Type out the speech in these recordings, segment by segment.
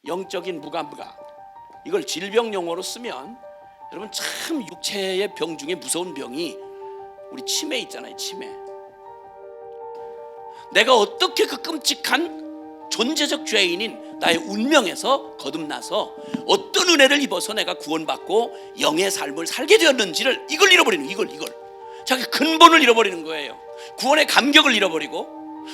영적인 무감각, 이걸 질병 용어로 쓰면 여러분 참 육체의 병 중에 무서운 병이 우리 치매 있잖아요. 치매. 내가 어떻게 그 끔찍한 존재적 죄인인 나의 운명에서 거듭나서 어떤 은혜를 입어서 내가 구원받고 영의 삶을 살게 되었는지를 이걸 잃어버리는, 이걸 자기 근본을 잃어버리는 거예요. 구원의 감격을 잃어버리고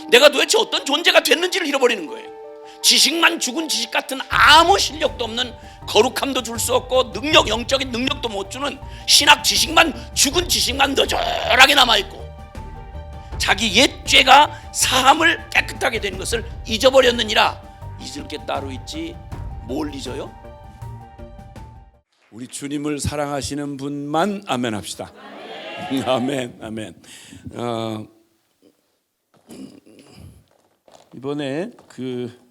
내가 도대체 어떤 존재가 됐는지를 잃어버리는 거예요. 지식만 죽은 지식 같은 아무 실력도 없는, 거룩함도 줄 수 없고 능력, 영적인 능력도 못 주는 신학 지식만, 죽은 지식만 너절하게 남아있고 자기 옛 죄가 사함을 깨끗하게 된 것을 잊어버렸느니라. 잊을 게 따로 있지 뭘 잊어요? 우리 주님을 사랑하시는 분만 아멘 합시다. 아멘, 아멘. 이번에 그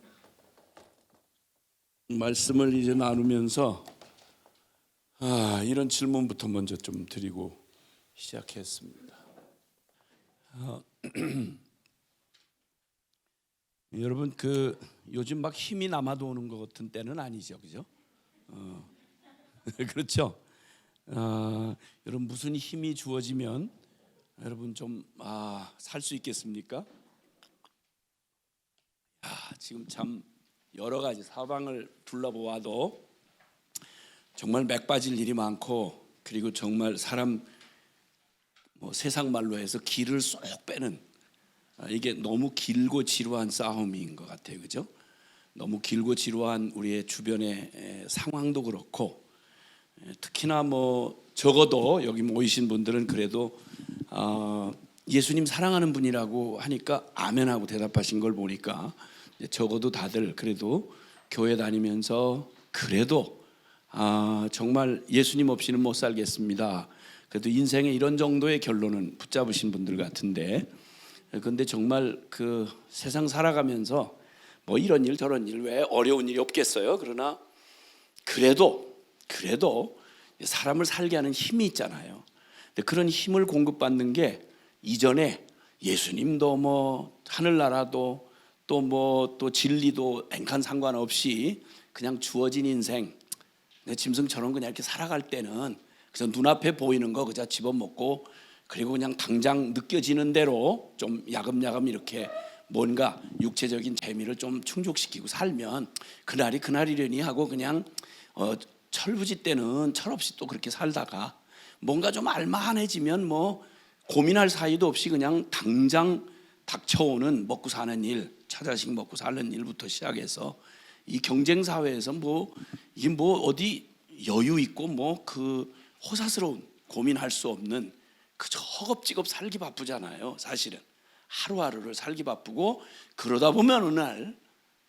말씀을 이제 나누면서 이런 질문부터 먼저 좀 드리고 시작했습니다. 여러분 그 요즘 막 힘이 남아도 오는 것 같은 때는 아니죠, 그죠? 그렇죠. 여러분 무슨 힘이 주어지면 여러분 좀 살 수 있겠습니까? 지금 참 여러 가지 사방을 둘러보아도 정말 맥 빠질 일이 많고, 그리고 정말 사람 세상 말로 해서 기를 쏙 빼는, 이게 너무 길고 지루한 싸움인 것 같아요, 그죠? 너무 길고 지루한 우리의 주변의 상황도 그렇고, 특히나 적어도 여기 모이신 분들은 그래도 예수님 사랑하는 분이라고 하니까 아멘하고 대답하신 걸 보니까 적어도 다들 그래도 교회 다니면서 그래도 정말 예수님 없이는 못 살겠습니다. 그래도 인생에 이런 정도의 결론은 붙잡으신 분들 같은데, 근데 정말 그 세상 살아가면서 이런 일 저런 일 왜 어려운 일이 없겠어요. 그러나 그래도 사람을 살게 하는 힘이 있잖아요. 근데 그런 힘을 공급받는 게 이전에 예수님도 하늘나라도 또 진리도 앵간 상관없이 그냥 주어진 인생, 내 짐승처럼 그냥 이렇게 살아갈 때는 그래서 눈앞에 보이는 거 그저 집어먹고, 그리고 그냥 당장 느껴지는 대로 좀 야금야금 이렇게 뭔가 육체적인 재미를 좀 충족시키고 살면 그날이 그날이려니 하고 그냥 철부지 때는 철없이 또 그렇게 살다가 뭔가 좀 알만해지면 고민할 사이도 없이 그냥 당장 닥쳐오는 먹고 사는 일, 차자식 먹고 사는 일부터 시작해서 이 경쟁 사회에서 이게 어디 여유 있고 그 호사스러운 고민할 수 없는 그저 허겁지겁 살기 바쁘잖아요. 사실은 하루하루를 살기 바쁘고, 그러다 보면 어느 날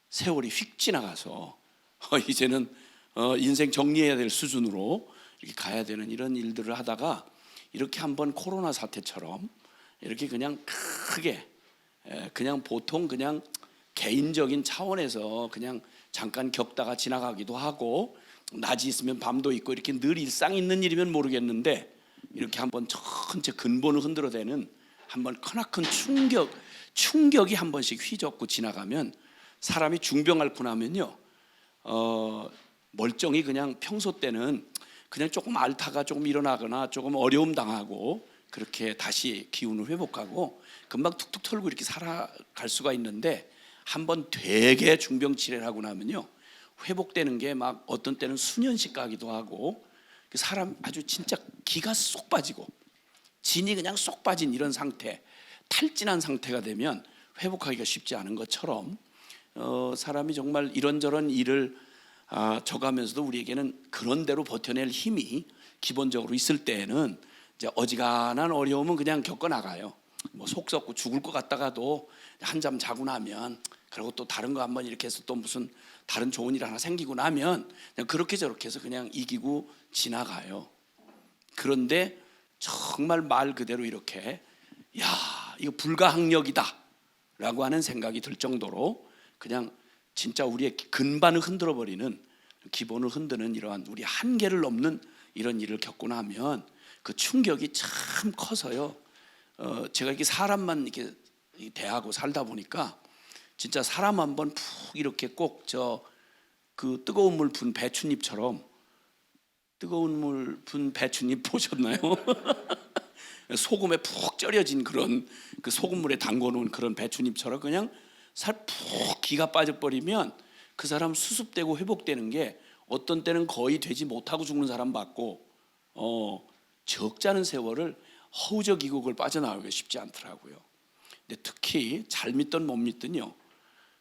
세월이 휙 지나가서 이제는 인생 정리해야 될 수준으로 이렇게 가야 되는 이런 일들을 하다가 이렇게 한번 코로나 사태처럼 이렇게 그냥 크게 그냥 보통 그냥 개인적인 차원에서 그냥 잠깐 겪다가 지나가기도 하고, 낮이 있으면 밤도 있고 이렇게 늘 일상 있는 일이면 모르겠는데, 이렇게 한번 전체 근본을 흔들어대는 한번 크나큰 충격이 한 번씩 휘젓고 지나가면 사람이 중병 앓고 나면요, 멀쩡히 그냥 평소 때는 그냥 조금 앓다가 조금 일어나거나 조금 어려움 당하고 그렇게 다시 기운을 회복하고 금방 툭툭 털고 이렇게 살아갈 수가 있는데, 한번 되게 중병 치레를 하고 나면요, 회복되는 게 어떤 때는 수년씩 가기도 하고, 사람 아주 진짜 기가 쏙 빠지고 진이 그냥 쏙 빠진 이런 상태, 탈진한 상태가 되면 회복하기가 쉽지 않은 것처럼 사람이 정말 이런저런 일을 져가면서도 우리에게는 그런 대로 버텨낼 힘이 기본적으로 있을 때에는 이제 어지간한 어려움은 그냥 겪어나가요. 속 썩고 죽을 것 같다가도 한잠 자고 나면, 그리고 또 다른 거 한번 이렇게 해서 또 무슨 다른 좋은 일 하나 생기고 나면 그냥 그렇게 저렇게 해서 그냥 이기고 지나가요. 그런데 정말 말 그대로 이렇게 이거 불가항력이다 라고 하는 생각이 들 정도로 그냥 진짜 우리의 근반을 흔들어버리는, 기본을 흔드는 이러한 우리 한계를 넘는 이런 일을 겪고 나면 그 충격이 참 커서요, 제가 이렇게 사람만 이렇게 대하고 살다 보니까 진짜 사람 한번 푹 이렇게 꼭 그 뜨거운 물 분 배춧잎처럼, 뜨거운 물 분 배춧잎 보셨나요? 소금에 푹 절여진 그런, 그 소금물에 담궈놓은 그런 배춧잎처럼 그냥 살 푹 기가 빠져버리면 그 사람 수습되고 회복되는 게 어떤 때는 거의 되지 못하고 죽는 사람 봤고, 적잖은 세월을 허우적이고 그걸 빠져나오기가 쉽지 않더라고요. 근데 특히 잘 믿든 못 믿든요,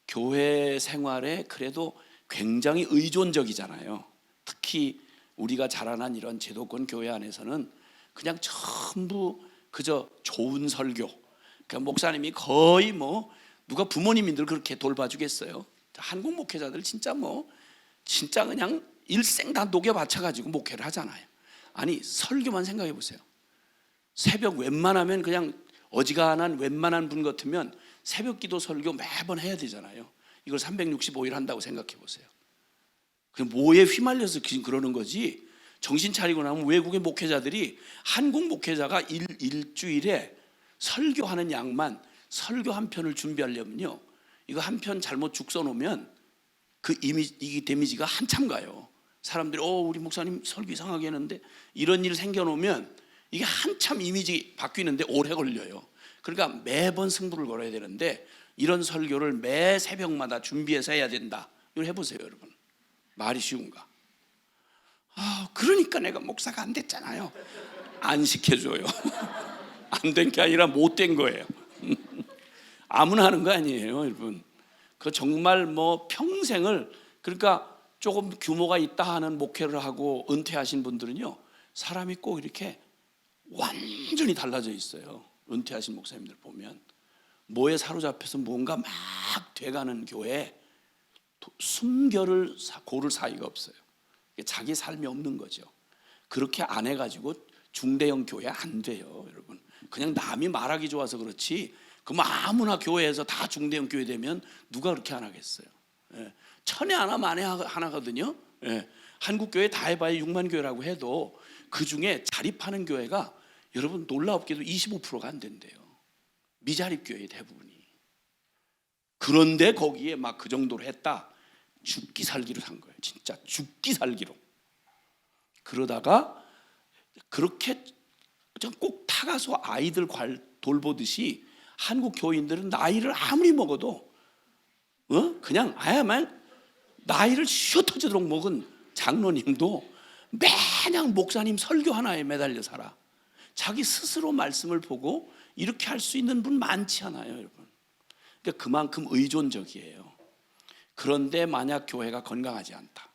교회 생활에 그래도 굉장히 의존적이잖아요. 특히 우리가 자라난 이런 제도권 교회 안에서는 그냥 전부 그저 좋은 설교. 그러니까 목사님이 거의 뭐 누가 부모님인들 그렇게 돌봐주겠어요. 한국 목회자들 진짜 그냥 일생 다 녹여 바쳐가지고 목회를 하잖아요. 아니 설교만 생각해 보세요. 새벽 웬만하면 그냥 어지간한 웬만한 분 같으면 새벽 기도 설교 매번 해야 되잖아요. 이걸 365일 한다고 생각해 보세요. 그 뭐에 휘말려서 그러는 거지. 정신 차리고 나면 외국의 목회자들이 한국 목회자가 일주일에 설교하는 양만, 설교 한 편을 준비하려면요, 이거 한 편 잘못 죽 써놓으면 그 이 데미지가 한참 가요. 사람들이 우리 목사님 설교 이상하게 했는데, 이런 일 생겨놓으면 이게 한참 이미지 바뀌는데 오래 걸려요. 그러니까 매번 승부를 걸어야 되는데 이런 설교를 매 새벽마다 준비해서 해야 된다. 이걸 해보세요, 여러분. 말이 쉬운가? 그러니까 내가 목사가 안 됐잖아요. 안 시켜줘요. 안 된 게 아니라 못 된 거예요. 아무나 하는 거 아니에요, 여러분. 그 정말 뭐 평생을, 그러니까 조금 규모가 있다 하는 목회를 하고 은퇴하신 분들은요, 사람이 꼭 이렇게 완전히 달라져 있어요. 은퇴하신 목사님들 보면 뭐에 사로잡혀서 뭔가 막 돼가는 교회에 숨결을 고를 사이가 없어요. 자기 삶이 없는 거죠. 그렇게 안 해가지고 중대형 교회 안 돼요, 여러분. 그냥 남이 말하기 좋아서 그렇지, 그럼 아무나 교회에서 다 중대형 교회 되면 누가 그렇게 안 하겠어요. 천에 하나 만에 하나거든요. 한국 교회 다 해봐야 6만 교회라고 해도 그 중에 자립하는 교회가 여러분 놀랍게도 25%가 안 된대요. 미자립 교회 대부분이. 그런데 거기에 막 그 정도로 했다. 죽기 살기로 산 거예요. 진짜 죽기 살기로. 그러다가 그렇게 꼭 타가서 아이들 돌보듯이 한국 교인들은 나이를 아무리 먹어도 그냥 아야만 나이를 쉬어터지도록 먹은 장로님도 매냥 목사님 설교 하나에 매달려 살아. 자기 스스로 말씀을 보고 이렇게 할 수 있는 분 많지 않아요, 여러분. 그러니까 그만큼 의존적이에요. 그런데 만약 교회가 건강하지 않다,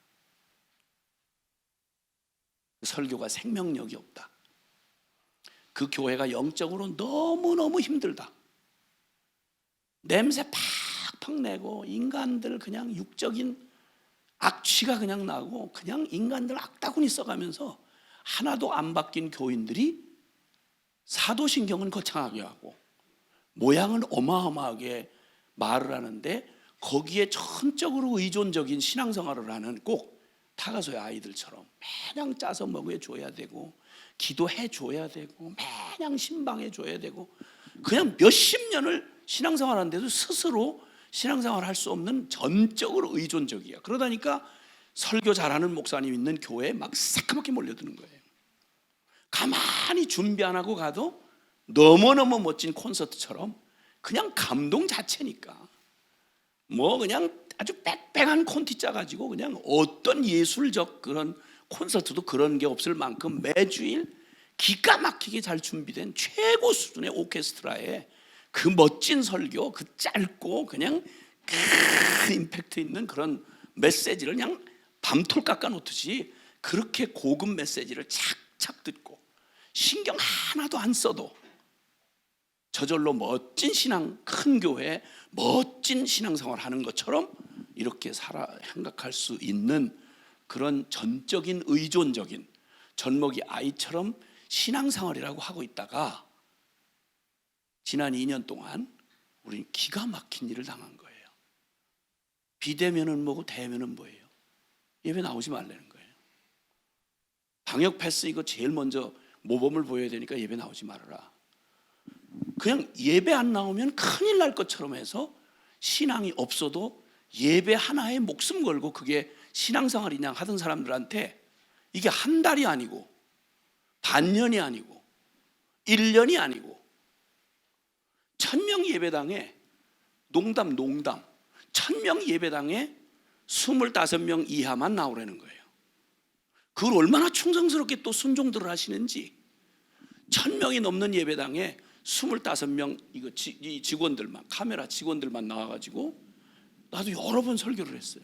설교가 생명력이 없다, 그 교회가 영적으로 너무너무 힘들다, 냄새 팍팍 내고 인간들 그냥 육적인 악취가 그냥 나고 그냥 인간들 악다구니 써가면서 하나도 안 바뀐 교인들이 사도신경은 거창하게 하고 모양은 어마어마하게 말을 하는데 거기에 전적으로 의존적인 신앙생활을 하는, 꼭 타가소의 아이들처럼 매냥 짜서 먹여줘야 되고 기도해줘야 되고 매냥 신방해줘야 되고 그냥 몇십 년을 신앙생활하는데도 스스로 신앙생활을 할 수 없는 전적으로 의존적이야. 그러다니까 설교 잘하는 목사님 있는 교회에 막 새까맣게 몰려드는 거예요. 가만히 준비 안 하고 가도 너무너무 멋진 콘서트처럼 그냥 감동 자체니까 뭐 그냥 아주 빽빽한 콘티 짜가지고 그냥 어떤 예술적 그런 콘서트도 그런 게 없을 만큼 매주일 기가 막히게 잘 준비된 최고 수준의 오케스트라에 그 멋진 설교, 그 짧고 그냥 큰 임팩트 있는 그런 메시지를 그냥 밤톨 깎아 놓듯이 그렇게 고급 메시지를 착착 듣고 신경 하나도 안 써도 저절로 멋진 신앙, 큰 교회 멋진 신앙생활 하는 것처럼 이렇게 생각할 수 있는 그런 전적인 의존적인 젖먹이 아이처럼 신앙생활이라고 하고 있다가 지난 2년 동안 우리는 기가 막힌 일을 당한 거예요. 비대면은 뭐고 대면은 뭐예요? 예배 나오지 말라는 거예요. 방역 패스 이거 제일 먼저 모범을 보여야 되니까 예배 나오지 말아라. 그냥 예배 안 나오면 큰일 날 것처럼 해서 신앙이 없어도 예배 하나에 목숨 걸고 그게 신앙생활 그냥 하던 사람들한테 이게 한 달이 아니고 반년이 아니고 1년이 아니고 1000명 예배당에 농담 1000명 예배당에 25명 이하만 나오라는 거예요. 그걸 얼마나 충성스럽게 또 순종들을 하시는지. 1000명이 넘는 예배당에 25명 이 직원들만, 카메라 직원들만 나와가지고 나도 여러 번 설교를 했어요.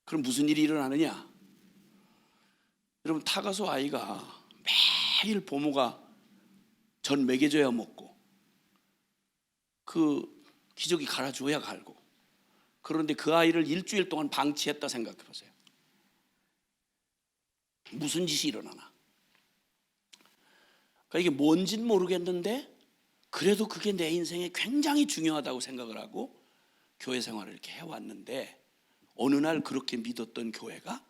그럼 무슨 일이 일어나느냐? 여러분, 타가소 아이가 매일 부모가 전 먹여줘야 먹고 그 기저귀 갈아줘야 갈고, 그런데 그 아이를 일주일 동안 방치했다 생각해 보세요. 무슨 짓이 일어나나? 그러니까 이게 뭔진 모르겠는데 그래도 그게 내 인생에 굉장히 중요하다고 생각을 하고 교회 생활을 이렇게 해왔는데, 어느 날 그렇게 믿었던 교회가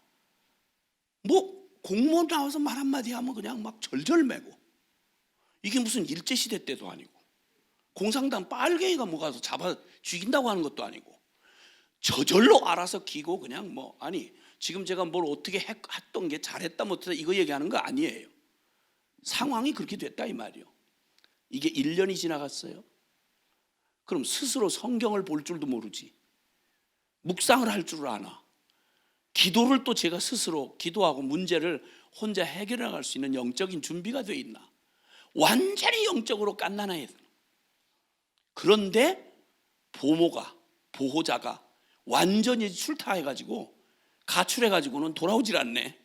뭐 공무원 나와서 말 한마디 하면 그냥 막 절절매고, 이게 무슨 일제시대 때도 아니고 공산당 빨갱이가 뭐 가서 잡아 죽인다고 하는 것도 아니고 저절로 알아서 기고 그냥 뭐, 아니 지금 제가 뭘 어떻게 했던 게 잘했다 못했다 이거 얘기하는 거 아니에요. 상황이 그렇게 됐다 이 말이요. 이게 1년이 지나갔어요. 그럼 스스로 성경을 볼 줄도 모르지, 묵상을 할 줄 아나, 기도를 또 제가 스스로 기도하고 문제를 혼자 해결해 나갈 수 있는 영적인 준비가 돼 있나? 완전히 영적으로 갓난아야 돼. 그런데 보호자가 완전히 출타해가지고 가출해가지고는 돌아오질 않네.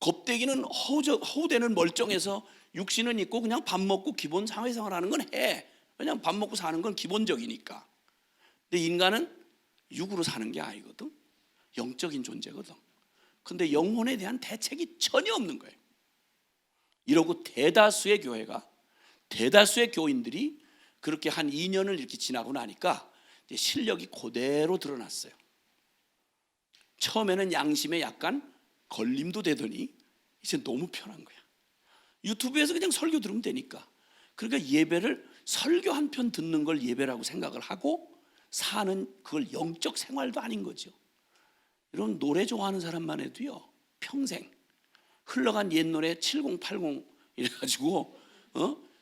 겁대기는 허우대는 멀쩡해서 육신은 있고 그냥 밥 먹고 기본 사회생활 하는 건 해. 왜냐면 밥 먹고 사는 건 기본적이니까. 근데 인간은 육으로 사는 게 아니거든. 영적인 존재거든. 근데 영혼에 대한 대책이 전혀 없는 거예요. 이러고 대다수의 교인들이 그렇게 한 2년을 이렇게 지나고 나니까 이제 실력이 그대로 드러났어요. 처음에는 양심에 약간 걸림도 되더니 이제 너무 편한 거야. 유튜브에서 그냥 설교 들으면 되니까. 그러니까 예배를, 설교 한 편 듣는 걸 예배라고 생각을 하고 사는, 그걸 영적 생활도 아닌 거죠. 이런 노래 좋아하는 사람만 해도요, 평생 흘러간 옛 노래 7080 이래가지고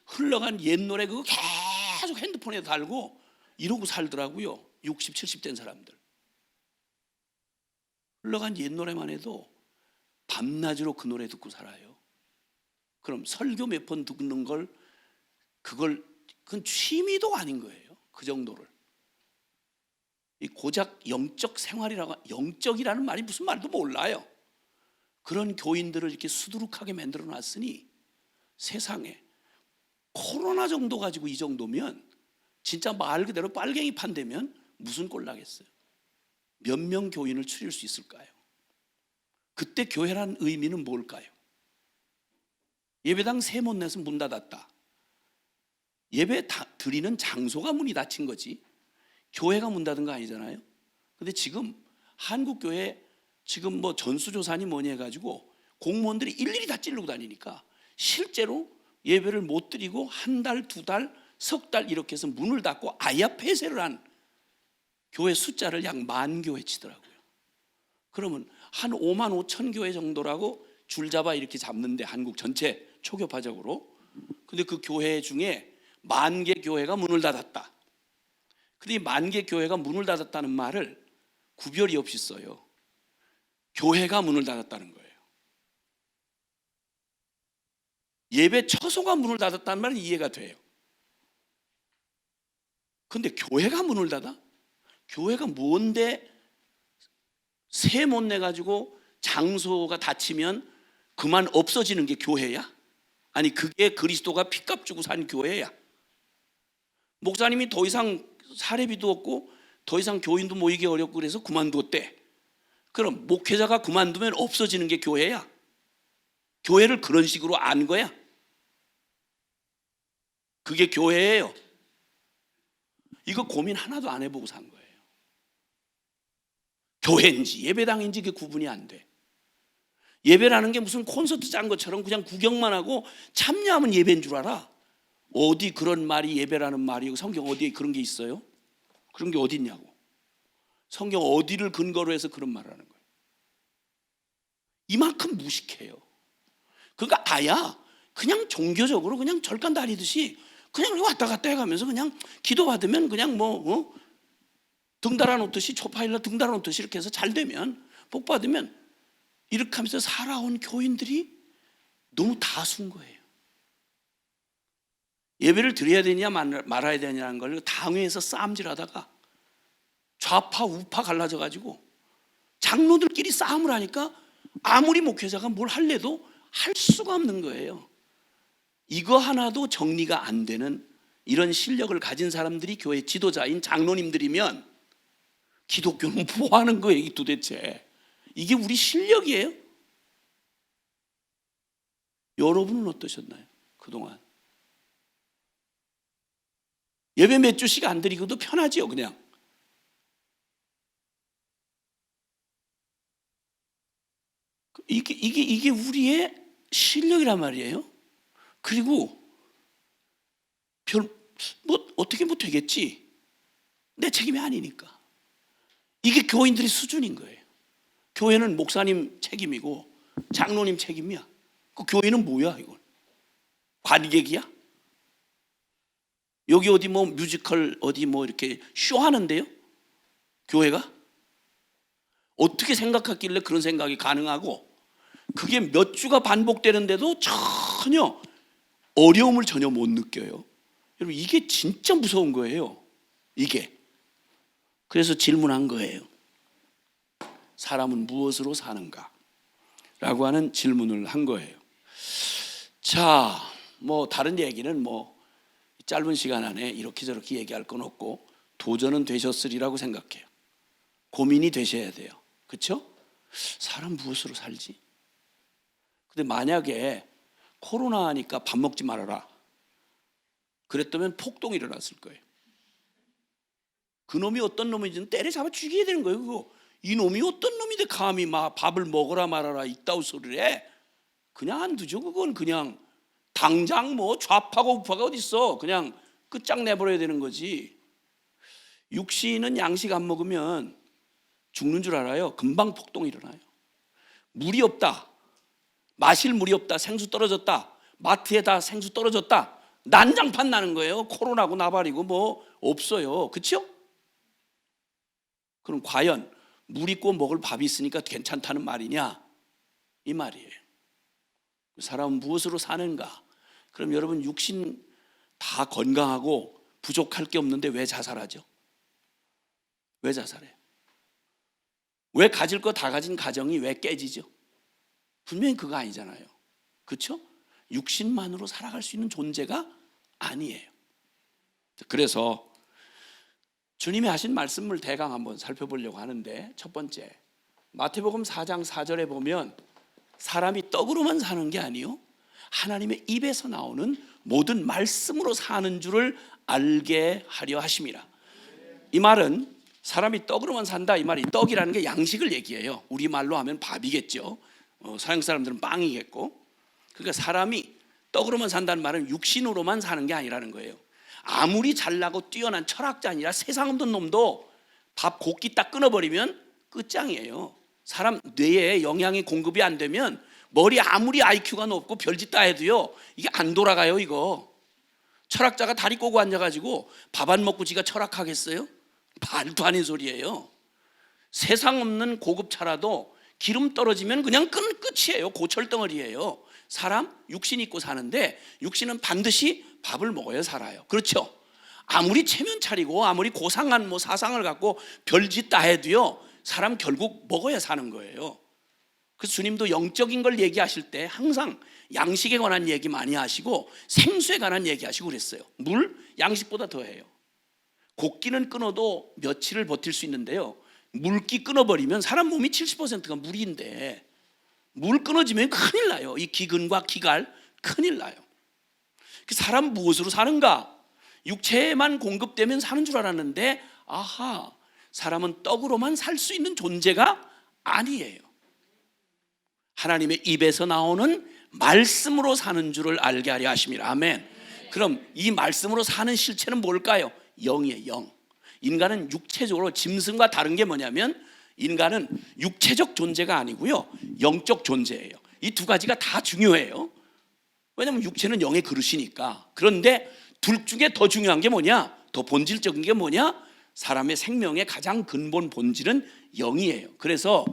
흘러간 옛 노래 그거 계속 핸드폰에 달고 이러고 살더라고요. 60, 70 된 사람들. 흘러간 옛 노래만 해도 밤낮으로 그 노래 듣고 살아요. 그럼 설교 몇 번 듣는 걸, 그건 취미도 아닌 거예요. 그 정도를. 이 고작 영적 생활이라고, 영적이라는 말이 무슨 말도 몰라요. 그런 교인들을 이렇게 수두룩하게 만들어 놨으니 세상에 코로나 정도 가지고 이 정도면 진짜 말 그대로 빨갱이 판되면 무슨 꼴 나겠어요? 몇 명 교인을 추릴 수 있을까요? 그때 교회란 의미는 뭘까요? 예배당 세 못 내서 문 닫았다. 예배 드리는 장소가 문이 닫힌 거지 교회가 문 닫은 거 아니잖아요. 근데 지금 한국 교회 지금 뭐 전수조사니 뭐니 해가지고 공무원들이 일일이 다 찌르고 다니니까 실제로 예배를 못 드리고 한 달, 두 달, 석 달 이렇게 해서 문을 닫고 아예 폐쇄를 한 교회 숫자를 약 10,000교회 치더라고요. 그러면 한 55,000 교회 정도라고 줄잡아 이렇게 잡는데, 한국 전체 초교파적으로. 근데 그 교회 중에 10,000개 교회가 문을 닫았다. 근데 이 10,000개 교회가 문을 닫았다는 말을 구별이 없이 써요. 교회가 문을 닫았다는 거예요. 예배 처소가 문을 닫았다는 말은 이해가 돼요. 근데 교회가 문을 닫아? 교회가 뭔데 세 못 내가지고 장소가 닫히면 그만 없어지는 게 교회야? 아니 그게 그리스도가 피값 주고 산 교회야? 목사님이 더 이상 사례비도 없고 더 이상 교인도 모이기 어렵고 그래서 그만뒀대. 그럼 목회자가 그만두면 없어지는 게 교회야? 교회를 그런 식으로 안 거야? 그게 교회예요. 이거 고민 하나도 안 해보고 산 거예요. 교회인지 예배당인지 그게 구분이 안 돼. 예배라는 게 무슨 콘서트 짠 것처럼 그냥 구경만 하고 참여하면 예배인 줄 알아. 어디 그런 말이 예배라는 말이고 성경 어디에 그런 게 있어요? 그런 게 어디 있냐고. 성경 어디를 근거로 해서 그런 말을 하는 거예요. 이만큼 무식해요. 그러니까 아야 그냥 종교적으로 그냥 절간 다니듯이 그냥 왔다 갔다 해가면서 그냥 기도받으면 그냥 등 달아놓듯이 초파일러 등 달아놓듯이 이렇게 해서 잘 되면 복 받으면 이렇게 하면서 살아온 교인들이 너무 다수인 거예요. 예배를 드려야 되냐 말아야 되냐는 걸 당회에서 싸움질하다가 좌파 우파 갈라져 가지고 장로들끼리 싸움을 하니까 아무리 목회자가 뭘 할래도 할 수가 없는 거예요. 이거 하나도 정리가 안 되는 이런 실력을 가진 사람들이 교회 지도자인 장로님들이면 기독교는 뭐 하는 거예요? 이게 도대체 이게 우리 실력이에요? 여러분은 어떠셨나요? 그동안 예배 몇 주씩 안 드리고도 편하지요. 그냥 이게 우리의 실력이란 말이에요. 그리고 어떻게 되겠지. 내 책임이 아니니까. 이게 교인들의 수준인 거예요. 교회는 목사님 책임이고 장로님 책임이야. 그 교회는 뭐야 이건? 관객이야? 여기 어디 뮤지컬 어디 이렇게 쇼 하는데요? 교회가? 어떻게 생각했길래 그런 생각이 가능하고 그게 몇 주가 반복되는데도 전혀 어려움을 전혀 못 느껴요. 여러분 이게 진짜 무서운 거예요. 이게. 그래서 질문한 거예요. 사람은 무엇으로 사는가? 라고 하는 질문을 한 거예요. 자, 다른 얘기는 짧은 시간 안에 이렇게 저렇게 얘기할 건 없고 도전은 되셨으리라고 생각해요. 고민이 되셔야 돼요. 그렇죠? 사람 무엇으로 살지? 근데 만약에 코로나 하니까 밥 먹지 말아라 그랬다면 폭동이 일어났을 거예요. 그놈이 어떤 놈인지는 때려잡아 죽여야 되는 거예요. 그거. 이놈이 어떤 놈인데 감히 밥을 먹어라 말아라 이따위 소리를 해. 그냥 안 두죠. 그건 그냥 당장 좌파가 우파가 어디 있어. 그냥 끝장내버려야 되는 거지. 육신은 양식 안 먹으면 죽는 줄 알아요. 금방 폭동이 일어나요. 물이 없다. 마실 물이 없다. 생수 떨어졌다. 마트에다 생수 떨어졌다. 난장판 나는 거예요. 코로나고 나발이고 없어요. 그렇죠? 그럼 과연 물 있고 먹을 밥이 있으니까 괜찮다는 말이냐? 이 말이에요. 사람은 무엇으로 사는가? 그럼 여러분 육신 다 건강하고 부족할 게 없는데 왜 자살하죠? 왜 자살해요? 왜 가질 거 다 가진 가정이 왜 깨지죠? 분명히 그거 아니잖아요. 그렇죠? 육신만으로 살아갈 수 있는 존재가 아니에요. 그래서 주님이 하신 말씀을 대강 한번 살펴보려고 하는데 첫 번째 마태복음 4장 4절에 보면 사람이 떡으로만 사는 게 아니요 하나님의 입에서 나오는 모든 말씀으로 사는 줄을 알게 하려 하심이라. 이 말은 사람이 떡으로만 산다 이 말이 떡이라는 게 양식을 얘기해요. 우리말로 하면 밥이겠죠. 서양 사람들은 빵이겠고. 그러니까 사람이 떡으로만 산다는 말은 육신으로만 사는 게 아니라는 거예요. 아무리 잘나고 뛰어난 철학자 아니라 세상 없는 놈도 밥 곱게 딱 끊어버리면 끝장이에요. 사람 뇌에 영양이 공급이 안 되면 머리 아무리 IQ가 높고 별짓 다 해도요 이게 안 돌아가요. 이거 철학자가 다리 꼬고 앉아가지고 밥 안 먹고 지가 철학하겠어요? 말도 아닌 소리예요. 세상 없는 고급차라도 기름 떨어지면 그냥 끝이에요. 고철덩어리예요. 사람 육신 있고 사는데 육신은 반드시 밥을 먹어야 살아요. 그렇죠? 아무리 체면 차리고 아무리 고상한 사상을 갖고 별짓 다 해도요 사람 결국 먹어야 사는 거예요. 그래서 주님도 영적인 걸 얘기하실 때 항상 양식에 관한 얘기 많이 하시고 생수에 관한 얘기 하시고 그랬어요. 물, 양식보다 더해요. 곡기는 끊어도 며칠을 버틸 수 있는데요 물기 끊어버리면 사람 몸이 70%가 물인데 물 끊어지면 큰일 나요. 이 기근과 기갈 큰일 나요. 사람 무엇으로 사는가? 육체에만 공급되면 사는 줄 알았는데 아하, 사람은 떡으로만 살 수 있는 존재가 아니에요. 하나님의 입에서 나오는 말씀으로 사는 줄을 알게 하려 하심이라. 아멘. 그럼 이 말씀으로 사는 실체는 뭘까요? 영이에요. 영. 인간은 육체적으로 짐승과 다른 게 뭐냐면 인간은 육체적 존재가 아니고요, 영적 존재예요. 이 두 가지가 다 중요해요. 왜냐하면 육체는 영의 그릇이니까. 그런데 둘 중에 더 중요한 게 뭐냐? 더 본질적인 게 뭐냐? 사람의 생명의 가장 근본 본질은 영이에요. 그래서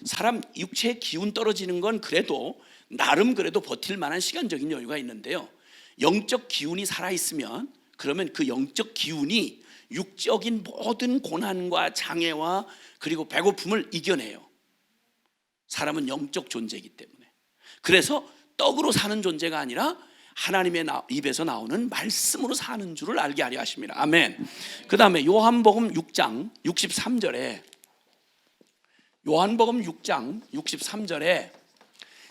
사람 육체의 기운 떨어지는 건 그래도 나름 그래도 버틸 만한 시간적인 여유가 있는데요, 영적 기운이 살아있으면 그러면 그 영적 기운이 육적인 모든 고난과 장애와 그리고 배고픔을 이겨내요. 사람은 영적 존재이기 때문에. 그래서 떡으로 사는 존재가 아니라 하나님의 입에서 나오는 말씀으로 사는 줄을 알게 하려 하십니다. 아멘. 그 다음에 요한복음 6장 63절에 요한복음 6장 63절에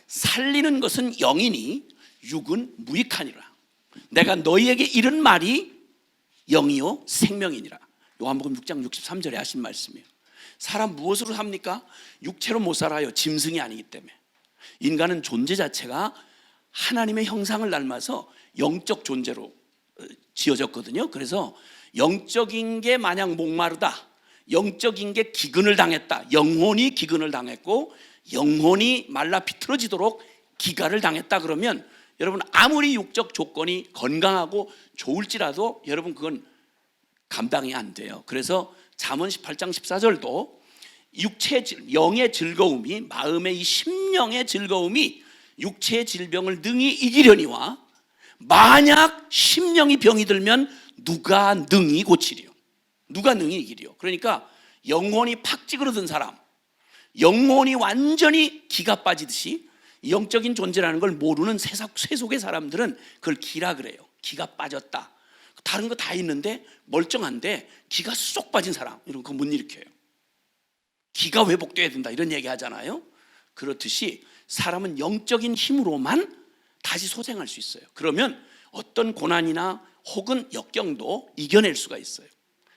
살리는 것은 영이니 육은 무익하니라. 내가 너희에게 이른 말이 영이요 생명이니라. 요한복음 6장 63절에 하신 말씀이에요. 사람 무엇으로 삽니까? 육체로 못 살아요. 짐승이 아니기 때문에. 인간은 존재 자체가 하나님의 형상을 닮아서 영적 존재로 지어졌거든요. 그래서 영적인 게 마냥 목마르다, 영적인 게 기근을 당했다, 영혼이 기근을 당했고 영혼이 말라 비틀어지도록 기가를 당했다 그러면 여러분 아무리 육적 조건이 건강하고 좋을지라도 여러분 그건 감당이 안 돼요. 그래서 잠언 18장 14절도 영의 즐거움이, 마음의 이 심령의 즐거움이 육체의 질병을 능히 이기려니와 만약 심령이 병이 들면 누가 능히 고치리요? 누가 능히 이기리요? 그러니까 영혼이 팍 찌그러든 사람, 영혼이 완전히 기가 빠지듯이 영적인 존재라는 걸 모르는 세속의 사람들은 그걸 기라 그래요. 기가 빠졌다. 다른 거 다 있는데 멀쩡한데 기가 쏙 빠진 사람, 이런 거 못 일으켜요. 기가 회복돼야 된다 이런 얘기 하잖아요. 그렇듯이 사람은 영적인 힘으로만 다시 소생할 수 있어요. 그러면 어떤 고난이나 혹은 역경도 이겨낼 수가 있어요.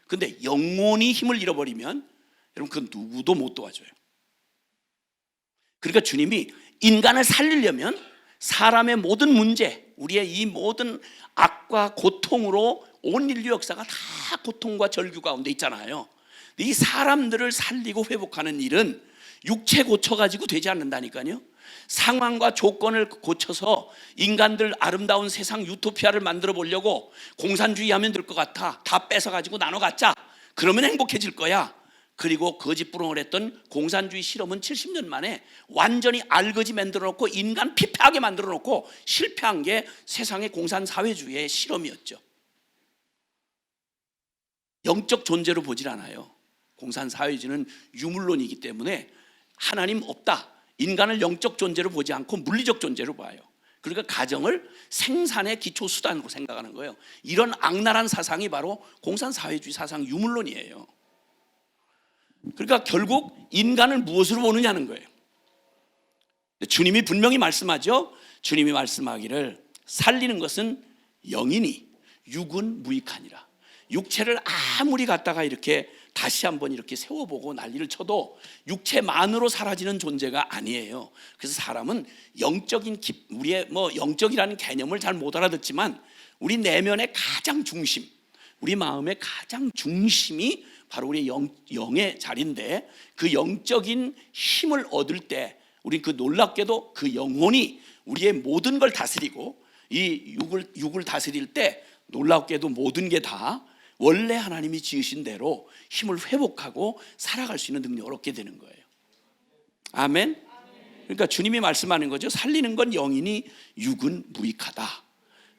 근데 영혼이 힘을 잃어버리면 여러분 그건 누구도 못 도와줘요. 그러니까 주님이 인간을 살리려면 사람의 모든 문제, 우리의 이 모든 악과 고통으로 온 인류 역사가 다 고통과 절규 가운데 있잖아요. 이 사람들을 살리고 회복하는 일은 육체 고쳐가지고 되지 않는다니까요. 상황과 조건을 고쳐서 인간들 아름다운 세상 유토피아를 만들어 보려고 공산주의 하면 될 것 같아. 다 뺏어가지고 나눠 갖자. 그러면 행복해질 거야. 그리고 거짓부렁을 했던 공산주의 실험은 70년 만에 완전히 알거지 만들어 놓고 인간 피폐하게 만들어 놓고 실패한 게 세상의 공산사회주의의 실험이었죠. 영적 존재로 보질 않아요. 공산사회주의는 유물론이기 때문에 하나님 없다, 인간을 영적 존재로 보지 않고 물리적 존재로 봐요. 그러니까 가정을 생산의 기초수단으로 생각하는 거예요. 이런 악랄한 사상이 바로 공산사회주의 사상 유물론이에요. 그러니까 결국 인간을 무엇으로 보느냐는 거예요. 주님이 분명히 말씀하죠. 주님이 말씀하기를 살리는 것은 영이니 육은 무익하니라. 육체를 아무리 갖다가 이렇게 다시 한번 이렇게 세워보고 난리를 쳐도 육체만으로 사라지는 존재가 아니에요. 그래서 사람은 영적인 우리의 영적이라는 개념을 잘 못 알아듣지만 우리 내면의 가장 중심, 우리 마음의 가장 중심이 바로 우리 영의 자리인데 그 영적인 힘을 얻을 때 우리 그 놀랍게도 그 영혼이 우리의 모든 걸 다스리고 이 육을 다스릴 때 놀랍게도 모든 게 다 원래 하나님이 지으신 대로 힘을 회복하고 살아갈 수 있는 능력을 얻게 되는 거예요. 아멘. 그러니까 주님이 말씀하는 거죠. 살리는 건 영이니 육은 무익하다.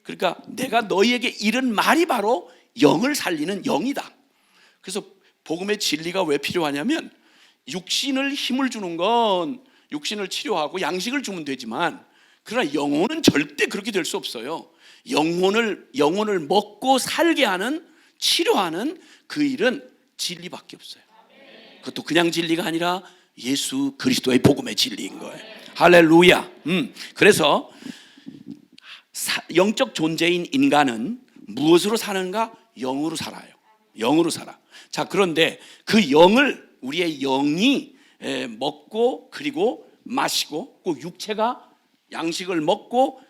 그러니까 내가 너희에게 이른 말이 바로 영을 살리는 영이다. 그래서 복음의 진리가 왜 필요하냐면 육신을 힘을 주는 건 육신을 치료하고 양식을 주면 되지만 그러나 영혼은 절대 그렇게 될 수 없어요. 영혼을 먹고 살게 하는, 치료하는 그 일은 진리밖에 없어요. 그것도 그냥 진리가 아니라 예수 그리스도의 복음의 진리인 거예요. 할렐루야. 그래서 영적 존재인 인간은 무엇으로 사는가? 영으로 살아요. 영으로 살아. 자, 그런데 그 영을 우리의 영이 먹고 그리고 마시고 꼭 육체가 양식을 먹고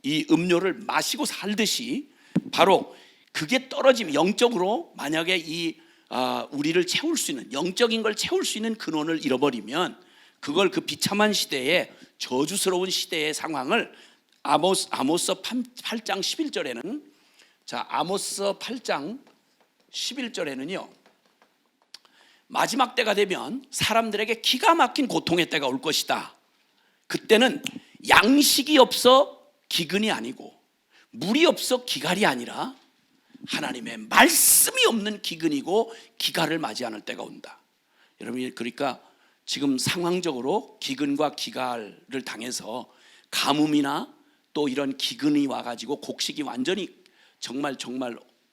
이 음료를 마시고 살듯이 바로 그게 떨어지면 영적으로 만약에 우리를 채울 수 있는 영적인 걸 채울 수 있는 근원을 잃어버리면 그걸 그 비참한 시대에 저주스러운 시대의 상황을 아모스 8장 11절에는 자 아모스 8장 11절에는요 마지막 때가 되면 사람들에게 기가 막힌 고통의 때가 올 것이다. 그때는 양식이 없어 기근이 아니고 물이 없어 기갈이 아니라 하나님의 말씀이 없는 기근이고 기갈을 맞이하는 때가 온다. 여러분 그러니까 지금 상황적으로 기근과 기갈을 당해서 가뭄이나 또 이런 기근이 와가지고 곡식이 완전히 정말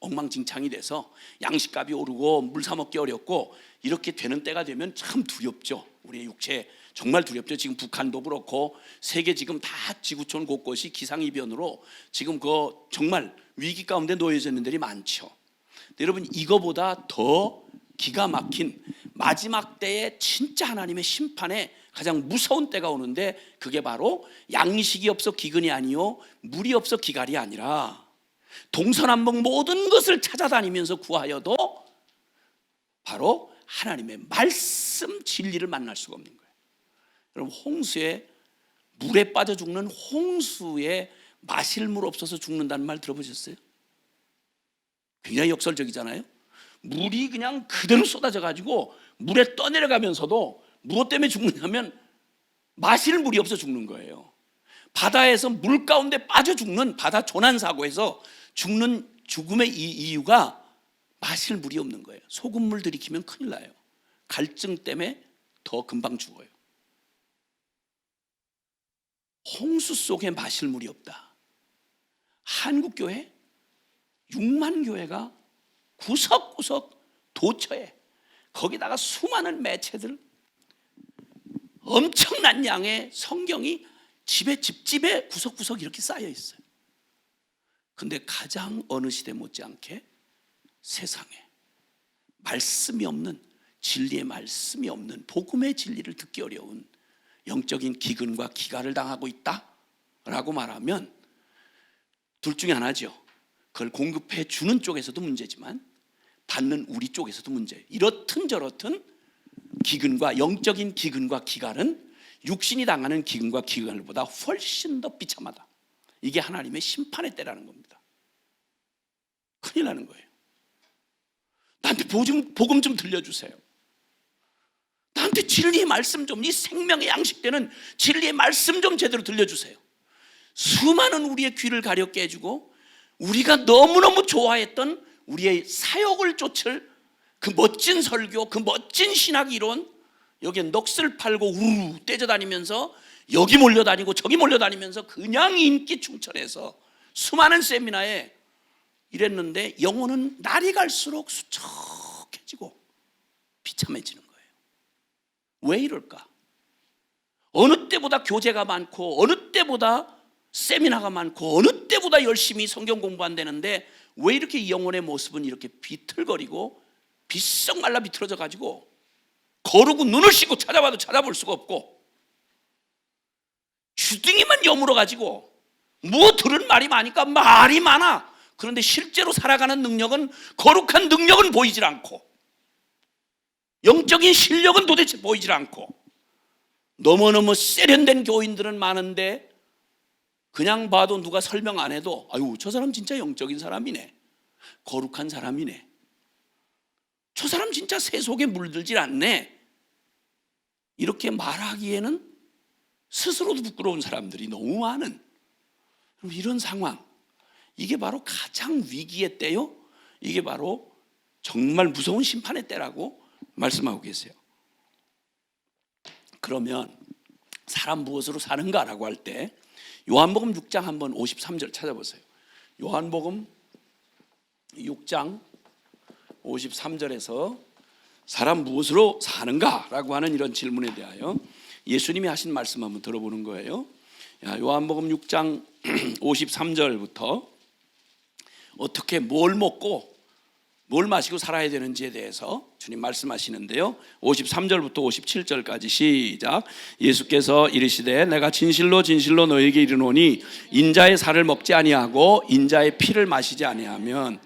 엉망진창이 돼서 양식값이 오르고 물 사 먹기 어렵고 이렇게 되는 때가 되면 참 두렵죠. 우리의 육체 정말 두렵죠. 지금 북한도 그렇고 세계 지금 다 지구촌 곳곳이 기상이변으로 지금 그 정말 위기 가운데 놓여져 있는 데이 많죠. 여러분 이거보다 더 기가 막힌 마지막 때에 진짜 하나님의 심판에 가장 무서운 때가 오는데 그게 바로 양식이 없어 기근이 아니요 물이 없어 기갈이 아니라 동서남북 모든 것을 찾아다니면서 구하여도 바로 하나님의 말씀 진리를 만날 수가 없는 거예요. 여러분 홍수에 물에 빠져 죽는 홍수에 마실 물 없어서 죽는다는 말 들어보셨어요? 굉장히 역설적이잖아요. 물이 그냥 그대로 쏟아져 가지고 물에 떠내려가면서도 무엇 때문에 죽느냐면 마실 물이 없어 죽는 거예요. 바다에서 물 가운데 빠져 죽는 바다 조난사고에서 죽는 죽음의 이유가 마실 물이 없는 거예요. 소금물 들이키면 큰일 나요. 갈증 때문에 더 금방 죽어요. 홍수 속에 마실 물이 없다. 한국교회 6만 교회가 구석구석 도처에 거기다가 수많은 매체들 엄청난 양의 성경이 집집에 구석구석 이렇게 쌓여 있어요. 근데 가장 어느 시대 못지않게 세상에 말씀이 없는 진리의 말씀이 없는 복음의 진리를 듣기 어려운 영적인 기근과 기갈을 당하고 있다라고 말하면 둘 중에 하나죠. 그걸 공급해 주는 쪽에서도 문제지만 받는 우리 쪽에서도 문제예요. 이렇든 저렇든 기근과 영적인 기근과 기갈은 육신이 당하는 기근과 기갈보다 훨씬 더 비참하다. 이게 하나님의 심판의 때라는 겁니다. 큰일 나는 거예요. 나한테 복음 좀 들려주세요. 나한테 진리의 말씀 좀, 이 생명의 양식되는 진리의 말씀 좀 제대로 들려주세요. 수많은 우리의 귀를 가렵게 해주고 우리가 너무너무 좋아했던 우리의 사역을 쫓을 그 멋진 설교, 그 멋진 신학 이론, 여기에 넋을 팔고 우르르 떼져다니면서 여기 몰려다니고 저기 몰려다니면서 그냥 인기 충천해서 수많은 세미나에 이랬는데 영혼은 날이 갈수록 수척해지고 비참해지는 거예요. 왜 이럴까? 어느 때보다 교재가 많고 어느 때보다 세미나가 많고 어느 때보다 열심히 성경 공부한다는데 왜 이렇게 이 영혼의 모습은 이렇게 비틀거리고 비썩 말라 비틀어져 가지고 거르고 눈을 씻고 찾아봐도 찾아볼 수가 없고 주둥이만 여물어 가지고 뭐 들은 말이 많으니까 말이 많아. 그런데 실제로 살아가는 능력은 거룩한 능력은 보이질 않고 영적인 실력은 도대체 보이질 않고 너무너무 세련된 교인들은 많은데 그냥 봐도 누가 설명 안 해도 아유 저 사람 진짜 영적인 사람이네, 거룩한 사람이네, 저 사람 진짜 새 속에 물들질 않네, 이렇게 말하기에는 스스로도 부끄러운 사람들이 너무 많은 이런 상황. 이게 바로 가장 위기의 때요, 이게 바로 정말 무서운 심판의 때라고 말씀하고 계세요. 그러면 사람 무엇으로 사는가라고 할 때 요한복음 6장 한번 53절 찾아보세요. 요한복음 6장 53절에서 사람 무엇으로 사는가라고 하는 이런 질문에 대하여 예수님이 하신 말씀 한번 들어보는 거예요. 요한복음 6장 53절부터 어떻게 뭘 먹고 뭘 마시고 살아야 되는지에 대해서 주님 말씀하시는데요. 53절부터 57절까지 시작. 예수께서 이르시되 내가 진실로 진실로 너에게 이르노니 인자의 살을 먹지 아니하고 인자의 피를 마시지 아니하면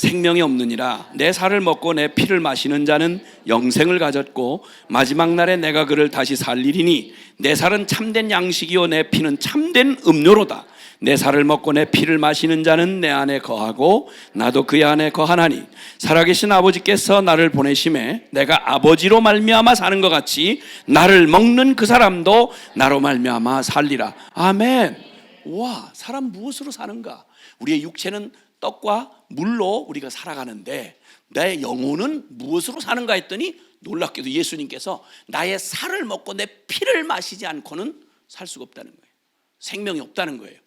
생명이 없느니라. 내 살을 먹고 내 피를 마시는 자는 영생을 가졌고 마지막 날에 내가 그를 다시 살리리니 내 살은 참된 양식이요 내 피는 참된 음료로다. 내 살을 먹고 내 피를 마시는 자는 내 안에 거하고 나도 그의 안에 거하나니 살아계신 아버지께서 나를 보내심에 내가 아버지로 말미암아 사는 것 같이 나를 먹는 그 사람도 나로 말미암아 살리라. 아멘. 와, 사람 무엇으로 사는가? 우리의 육체는 떡과 물로 우리가 살아가는데 내 영혼은 무엇으로 사는가 했더니 놀랍게도 예수님께서 나의 살을 먹고 내 피를 마시지 않고는 살 수가 없다는 거예요. 생명이 없다는 거예요.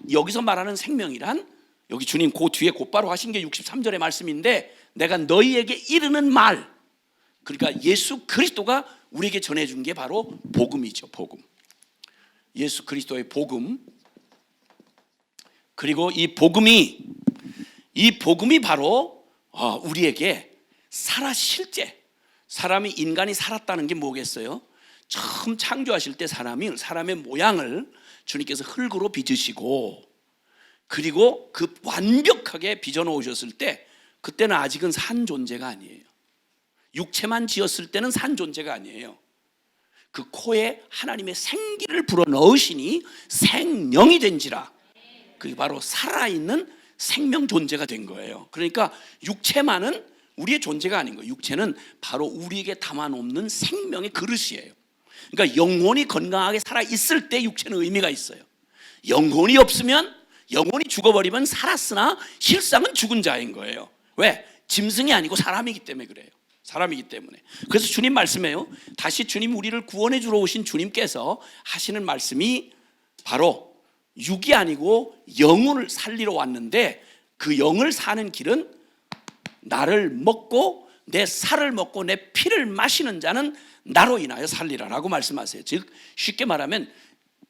여기서 말하는 생명이란 여기 주님 그 뒤에 곧바로 하신 게 63절의 말씀인데 내가 너희에게 이르는 말, 그러니까 예수 그리스도가 우리에게 전해준 게 바로 복음이죠. 복음. 예수 그리스도의 복음. 그리고 이 복음이 바로 우리에게 실제 사람이 인간이 살았다는 게 뭐겠어요? 처음 창조하실 때 사람의 모양을 주님께서 흙으로 빚으시고 그리고 그 완벽하게 빚어 놓으셨을 때 그때는 아직은 산 존재가 아니에요. 육체만 지었을 때는 산 존재가 아니에요. 그 코에 하나님의 생기를 불어 넣으시니 생명이 된지라. 그게 바로 살아있는 생명 존재가 된 거예요. 그러니까 육체만은 우리의 존재가 아닌 거예요. 육체는 바로 우리에게 담아놓는 생명의 그릇이에요. 그러니까 영혼이 건강하게 살아있을 때 육체는 의미가 있어요. 영혼이 없으면, 영혼이 죽어버리면 살았으나 실상은 죽은 자인 거예요. 왜? 짐승이 아니고 사람이기 때문에 그래요. 사람이기 때문에. 그래서 주님 말씀해요. 다시 주님 우리를 구원해 주러 오신 주님께서 하시는 말씀이 바로 육이 아니고 영혼을 살리러 왔는데 그 영을 사는 길은 나를 먹고 내 살을 먹고 내 피를 마시는 자는 나로 인하여 살리라라고 말씀하세요. 즉 쉽게 말하면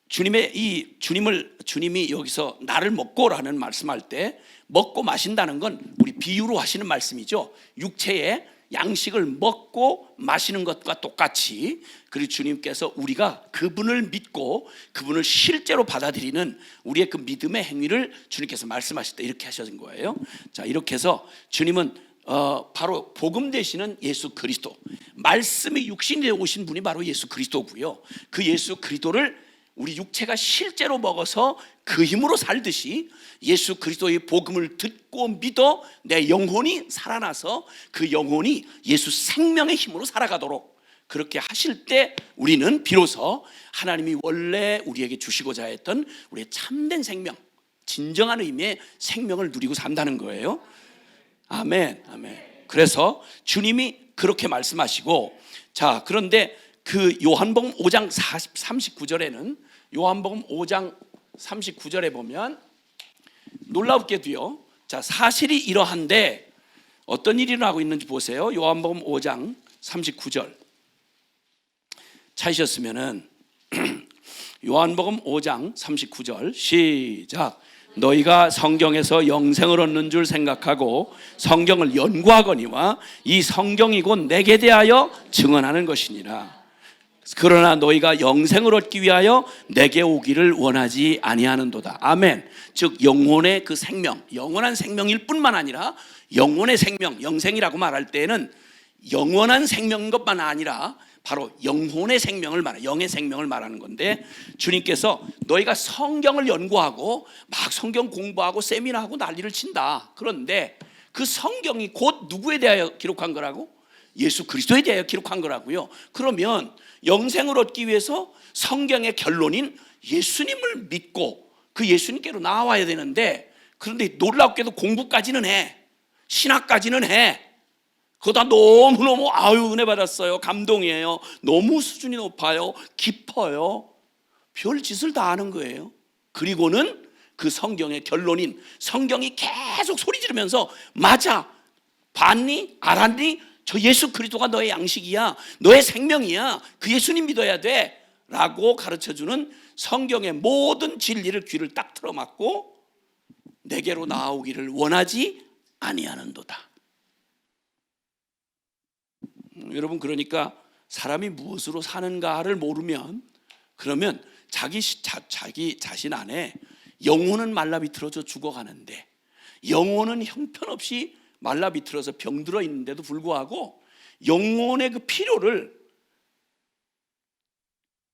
주님이 여기서 나를 먹고라는 말씀할 때 먹고 마신다는 건 우리 비유로 하시는 말씀이죠. 육체의 양식을 먹고 마시는 것과 똑같이 그리고 주님께서 우리가 그분을 믿고 그분을 실제로 받아들이는 우리의 그 믿음의 행위를 주님께서 말씀하실 때 이렇게 하신 거예요. 자, 이렇게 해서 주님은 바로 복음 되시는 예수 그리스도, 말씀이 육신이 되어 오신 분이 바로 예수 그리스도고요. 그 예수 그리스도를 우리 육체가 실제로 먹어서 그 힘으로 살듯이 예수 그리스도의 복음을 듣고 믿어 내 영혼이 살아나서 그 영혼이 예수 생명의 힘으로 살아가도록 그렇게 하실 때 우리는 비로소 하나님이 원래 우리에게 주시고자 했던 우리의 참된 생명, 진정한 의미의 생명을 누리고 산다는 거예요. 아멘, 아멘. 그래서 주님이 그렇게 말씀하시고, 자, 그런데 그 요한복음 5장 39절에는 요한복음 5장 39절에 보면 놀랍게도요. 자, 사실이 이러한데 어떤 일이 일어나고 있는지 보세요. 요한복음 5장 39절 찾으셨으면은 요한복음 5장 39절 시작. 너희가 성경에서 영생을 얻는 줄 생각하고 성경을 연구하거니와 이 성경이 곧 내게 대하여 증언하는 것이니라. 그러나 너희가 영생을 얻기 위하여 내게 오기를 원하지 아니하는도다. 아멘. 즉 영혼의 그 생명, 영원한 생명일 뿐만 아니라 영혼의 생명, 영생이라고 말할 때에는 영원한 생명인 것만 아니라 바로 영혼의 생명을 말해, 영의 생명을 말하는 건데 주님께서 너희가 성경을 연구하고 막 성경 공부하고 세미나하고 난리를 친다. 그런데 그 성경이 곧 누구에 대하여 기록한 거라고? 예수 그리스도에 대하여 기록한 거라고요. 그러면 영생을 얻기 위해서 성경의 결론인 예수님을 믿고 그 예수님께로 나와야 되는데 그런데 놀랍게도 공부까지는 해. 신학까지는 해. 그거 다 너무너무 은혜 받았어요. 감동이에요. 너무 수준이 높아요. 깊어요. 별 짓을 다 하는 거예요. 그리고는 그 성경의 결론인 성경이 계속 소리 지르면서 맞아. 봤니? 알았니? 저 예수 그리스도가 너의 양식이야. 너의 생명이야. 그 예수님 믿어야 돼. 라고 가르쳐주는 성경의 모든 진리를 귀를 딱 틀어막고 내게로 나오기를 원하지 아니하는도다. 여러분, 그러니까 사람이 무엇으로 사는가를 모르면 그러면 자기 자신 안에 영혼은 말라비틀어져 죽어가는데 영혼은 형편없이 말라비틀어서 병들어 있는데도 불구하고 영혼의 그 필요를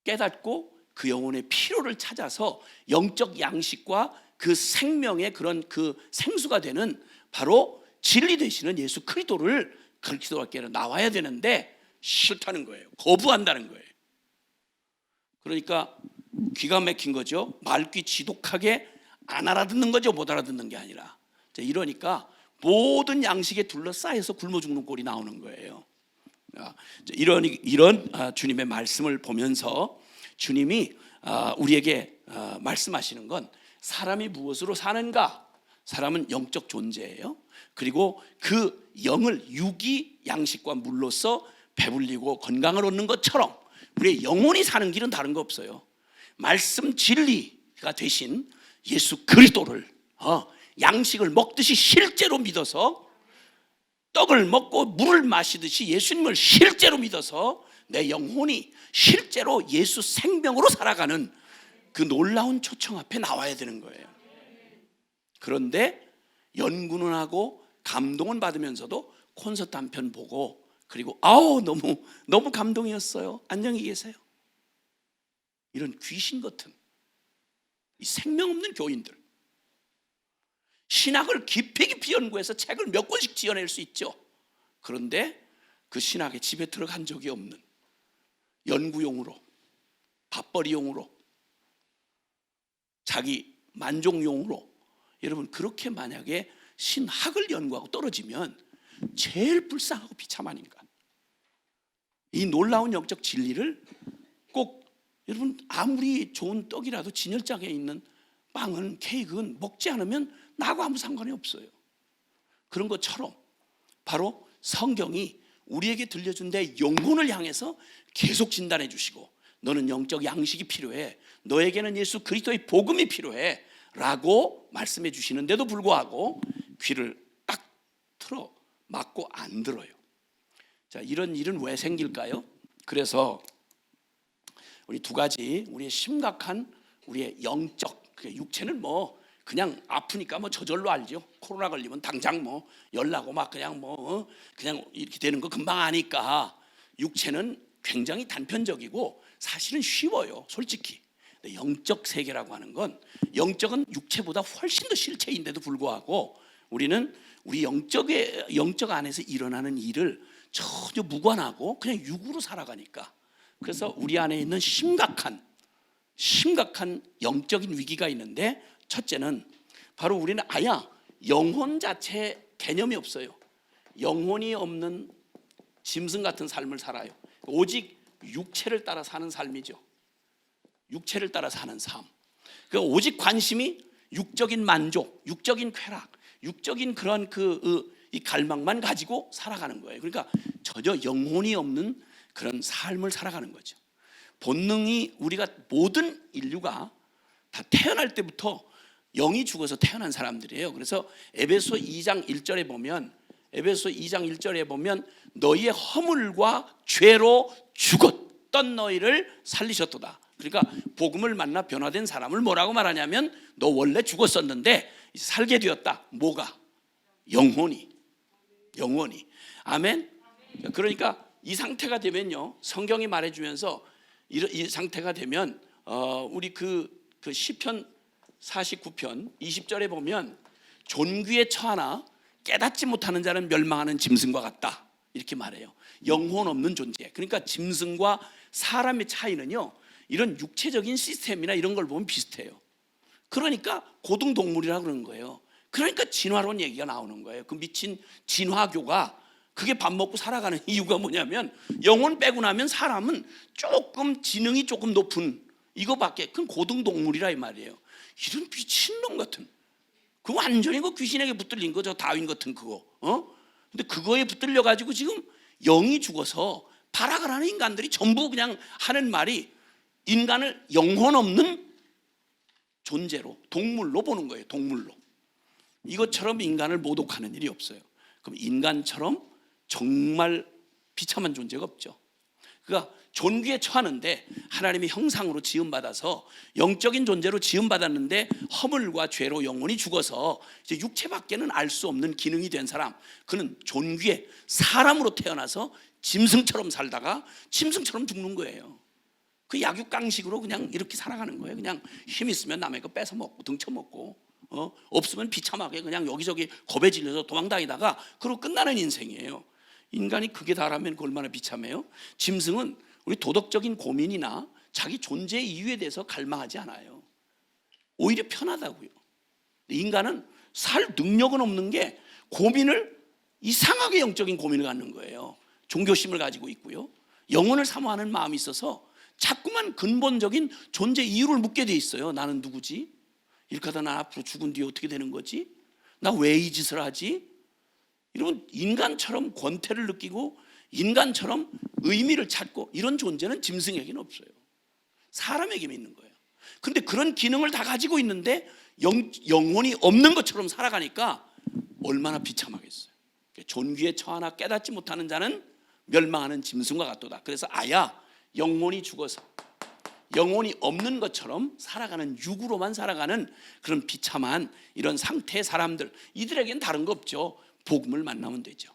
깨닫고 그 영혼의 필요를 찾아서 영적 양식과 그 생명의 그런 그 생수가 되는 바로 진리 되시는 예수 그리스도를 가르치도록 나와야 되는데 싫다는 거예요. 거부한다는 거예요. 그러니까 귀가 막힌 거죠. 말귀 지독하게 안 알아듣는 거죠. 못 알아듣는 게 아니라. 이러니까 모든 양식에 둘러싸여서 굶어 죽는 꼴이 나오는 거예요. 이런 주님의 말씀을 보면서 주님이 우리에게 말씀하시는 건 사람이 무엇으로 사는가? 사람은 영적 존재예요. 그리고 그 영을 육이 양식과 물로써 배불리고 건강을 얻는 것처럼 우리의 영혼이 사는 길은 다른 거 없어요. 말씀 진리가 되신 예수 그리스도를 양식을 먹듯이 실제로 믿어서, 떡을 먹고 물을 마시듯이 예수님을 실제로 믿어서 내 영혼이 실제로 예수 생명으로 살아가는 그 놀라운 초청 앞에 나와야 되는 거예요. 그런데 연구는 하고 감동은 받으면서도 콘서트 한 편 보고, 그리고 너무 감동이었어요. 안녕히 계세요. 이런 귀신 같은 이 생명 없는 교인들, 신학을 깊이 연구해서 책을 몇 권씩 지어낼 수 있죠. 그런데 그 신학에 집에 들어간 적이 없는, 연구용으로, 밥벌이용으로, 자기 만족용으로, 여러분 그렇게 만약에 신학을 연구하고 떨어지면 제일 불쌍하고 비참한 인간. 이 놀라운 영적 진리를 꼭 여러분 아무리 좋은 떡이라도 진열장에 있는 빵은, 케이크는 먹지 않으면 나하고 아무 상관이 없어요. 그런 것처럼 바로 성경이 우리에게 들려준 내 영혼을 향해서 계속 진단해 주시고, 너는 영적 양식이 필요해, 너에게는 예수 그리스도의 복음이 필요해 라고 말씀해 주시는데도 불구하고 귀를 딱 틀어 막고 안 들어요. 자, 이런 일은 왜 생길까요? 그래서 우리 두 가지, 우리의 심각한 우리의 영적, 육체는 뭐 그냥 아프니까 뭐 저절로 알죠. 코로나 걸리면 당장 뭐 열나고 막 그냥 그냥 이렇게 되는 거 금방 아니까 육체는 굉장히 단편적이고 사실은 쉬워요, 솔직히. 근데 영적 세계라고 하는 건, 영적은 육체보다 훨씬 더 실체인데도 불구하고 우리는 우리 영적 안에서 일어나는 일을 전혀 무관하고 그냥 육으로 살아가니까, 그래서 우리 안에 있는 심각한 영적인 위기가 있는데, 첫째는 바로 우리는 영혼 자체 개념이 없어요. 영혼이 없는 짐승 같은 삶을 살아요. 오직 육체를 따라 사는 삶이죠. 육체를 따라 사는 삶. 그러니까 오직 관심이 육적인 만족, 육적인 쾌락, 육적인 그런 이 갈망만 가지고 살아가는 거예요. 그러니까 전혀 영혼이 없는 그런 삶을 살아가는 거죠. 본능이, 우리가 모든 인류가 다 태어날 때부터 영이 죽어서 태어난 사람들이에요. 그래서 에베소 2장 1절에 보면 너희의 허물과 죄로 죽었던 너희를 살리셨도다. 그러니까 복음을 만나 변화된 사람을 뭐라고 말하냐면, 너 원래 죽었었는데 살게 되었다. 뭐가? 영혼이. 아멘. 그러니까 이 상태가 되면요, 성경이 말해주면서 이 상태가 되면 우리 그 시편 49편 20절에 보면, 존귀에 처하나 깨닫지 못하는 자는 멸망하는 짐승과 같다, 이렇게 말해요. 영혼 없는 존재. 그러니까 짐승과 사람의 차이는요, 이런 육체적인 시스템이나 이런 걸 보면 비슷해요. 그러니까 고등동물이라고 그러는 거예요. 그러니까 진화론 얘기가 나오는 거예요. 그 미친 진화교가 그게 밥 먹고 살아가는 이유가 뭐냐면, 영혼 빼고 나면 사람은 조금 지능이 조금 높은 이거밖에, 그건 고등동물이라 이 말이에요. 이런 미친놈 같은, 그거 완전히 그 귀신에게 붙들린 거죠. 다윈 같은 그거. 근데 그거에 붙들려 가지고 지금 영이 죽어서 발악을 인간들이 전부 그냥 하는 말이, 인간을 영혼 없는 존재로, 동물로 보는 거예요. 동물로. 이것처럼 인간을 모독하는 일이 없어요. 그럼 인간처럼 정말 비참한 존재가 없죠. 그러니까 존귀에 처하는데 하나님의 형상으로 지음받아서 영적인 존재로 지음받았는데 허물과 죄로 영혼이 죽어서 이제 육체밖에는 알 수 없는 기능이 된 사람, 그는 존귀에 사람으로 태어나서 짐승처럼 살다가 짐승처럼 죽는 거예요. 그 약육강식으로 그냥 이렇게 살아가는 거예요. 그냥 힘 있으면 남의 거 뺏어 먹고 등쳐먹고 없으면 비참하게 그냥 여기저기 겁에 질려서 도망다니다가 그러고 끝나는 인생이에요. 인간이 그게 다라면 얼마나 비참해요. 짐승은 우리 도덕적인 고민이나 자기 존재 이유에 대해서 갈망하지 않아요. 오히려 편하다고요. 인간은 살 능력은 없는 게 고민을 이상하게 영적인 고민을 갖는 거예요. 종교심을 가지고 있고요. 영혼을 사모하는 마음이 있어서 자꾸만 근본적인 존재 이유를 묻게 돼 있어요. 나는 누구지? 이렇게 하다 나 앞으로 죽은 뒤에 어떻게 되는 거지? 나 왜 이 짓을 하지? 이러면 인간처럼 권태를 느끼고 인간처럼 의미를 찾고 이런 존재는 짐승에게는 없어요. 사람에게만 있는 거예요. 그런데 그런 기능을 다 가지고 있는데 영혼이 없는 것처럼 살아가니까 얼마나 비참하겠어요. 존귀에 처하나 깨닫지 못하는 자는 멸망하는 짐승과 같도다. 그래서 아야 영혼이 죽어서 영혼이 없는 것처럼 살아가는, 육으로만 살아가는 그런 비참한 이런 상태의 사람들, 이들에겐 다른 거 없죠. 복음을 만나면 되죠.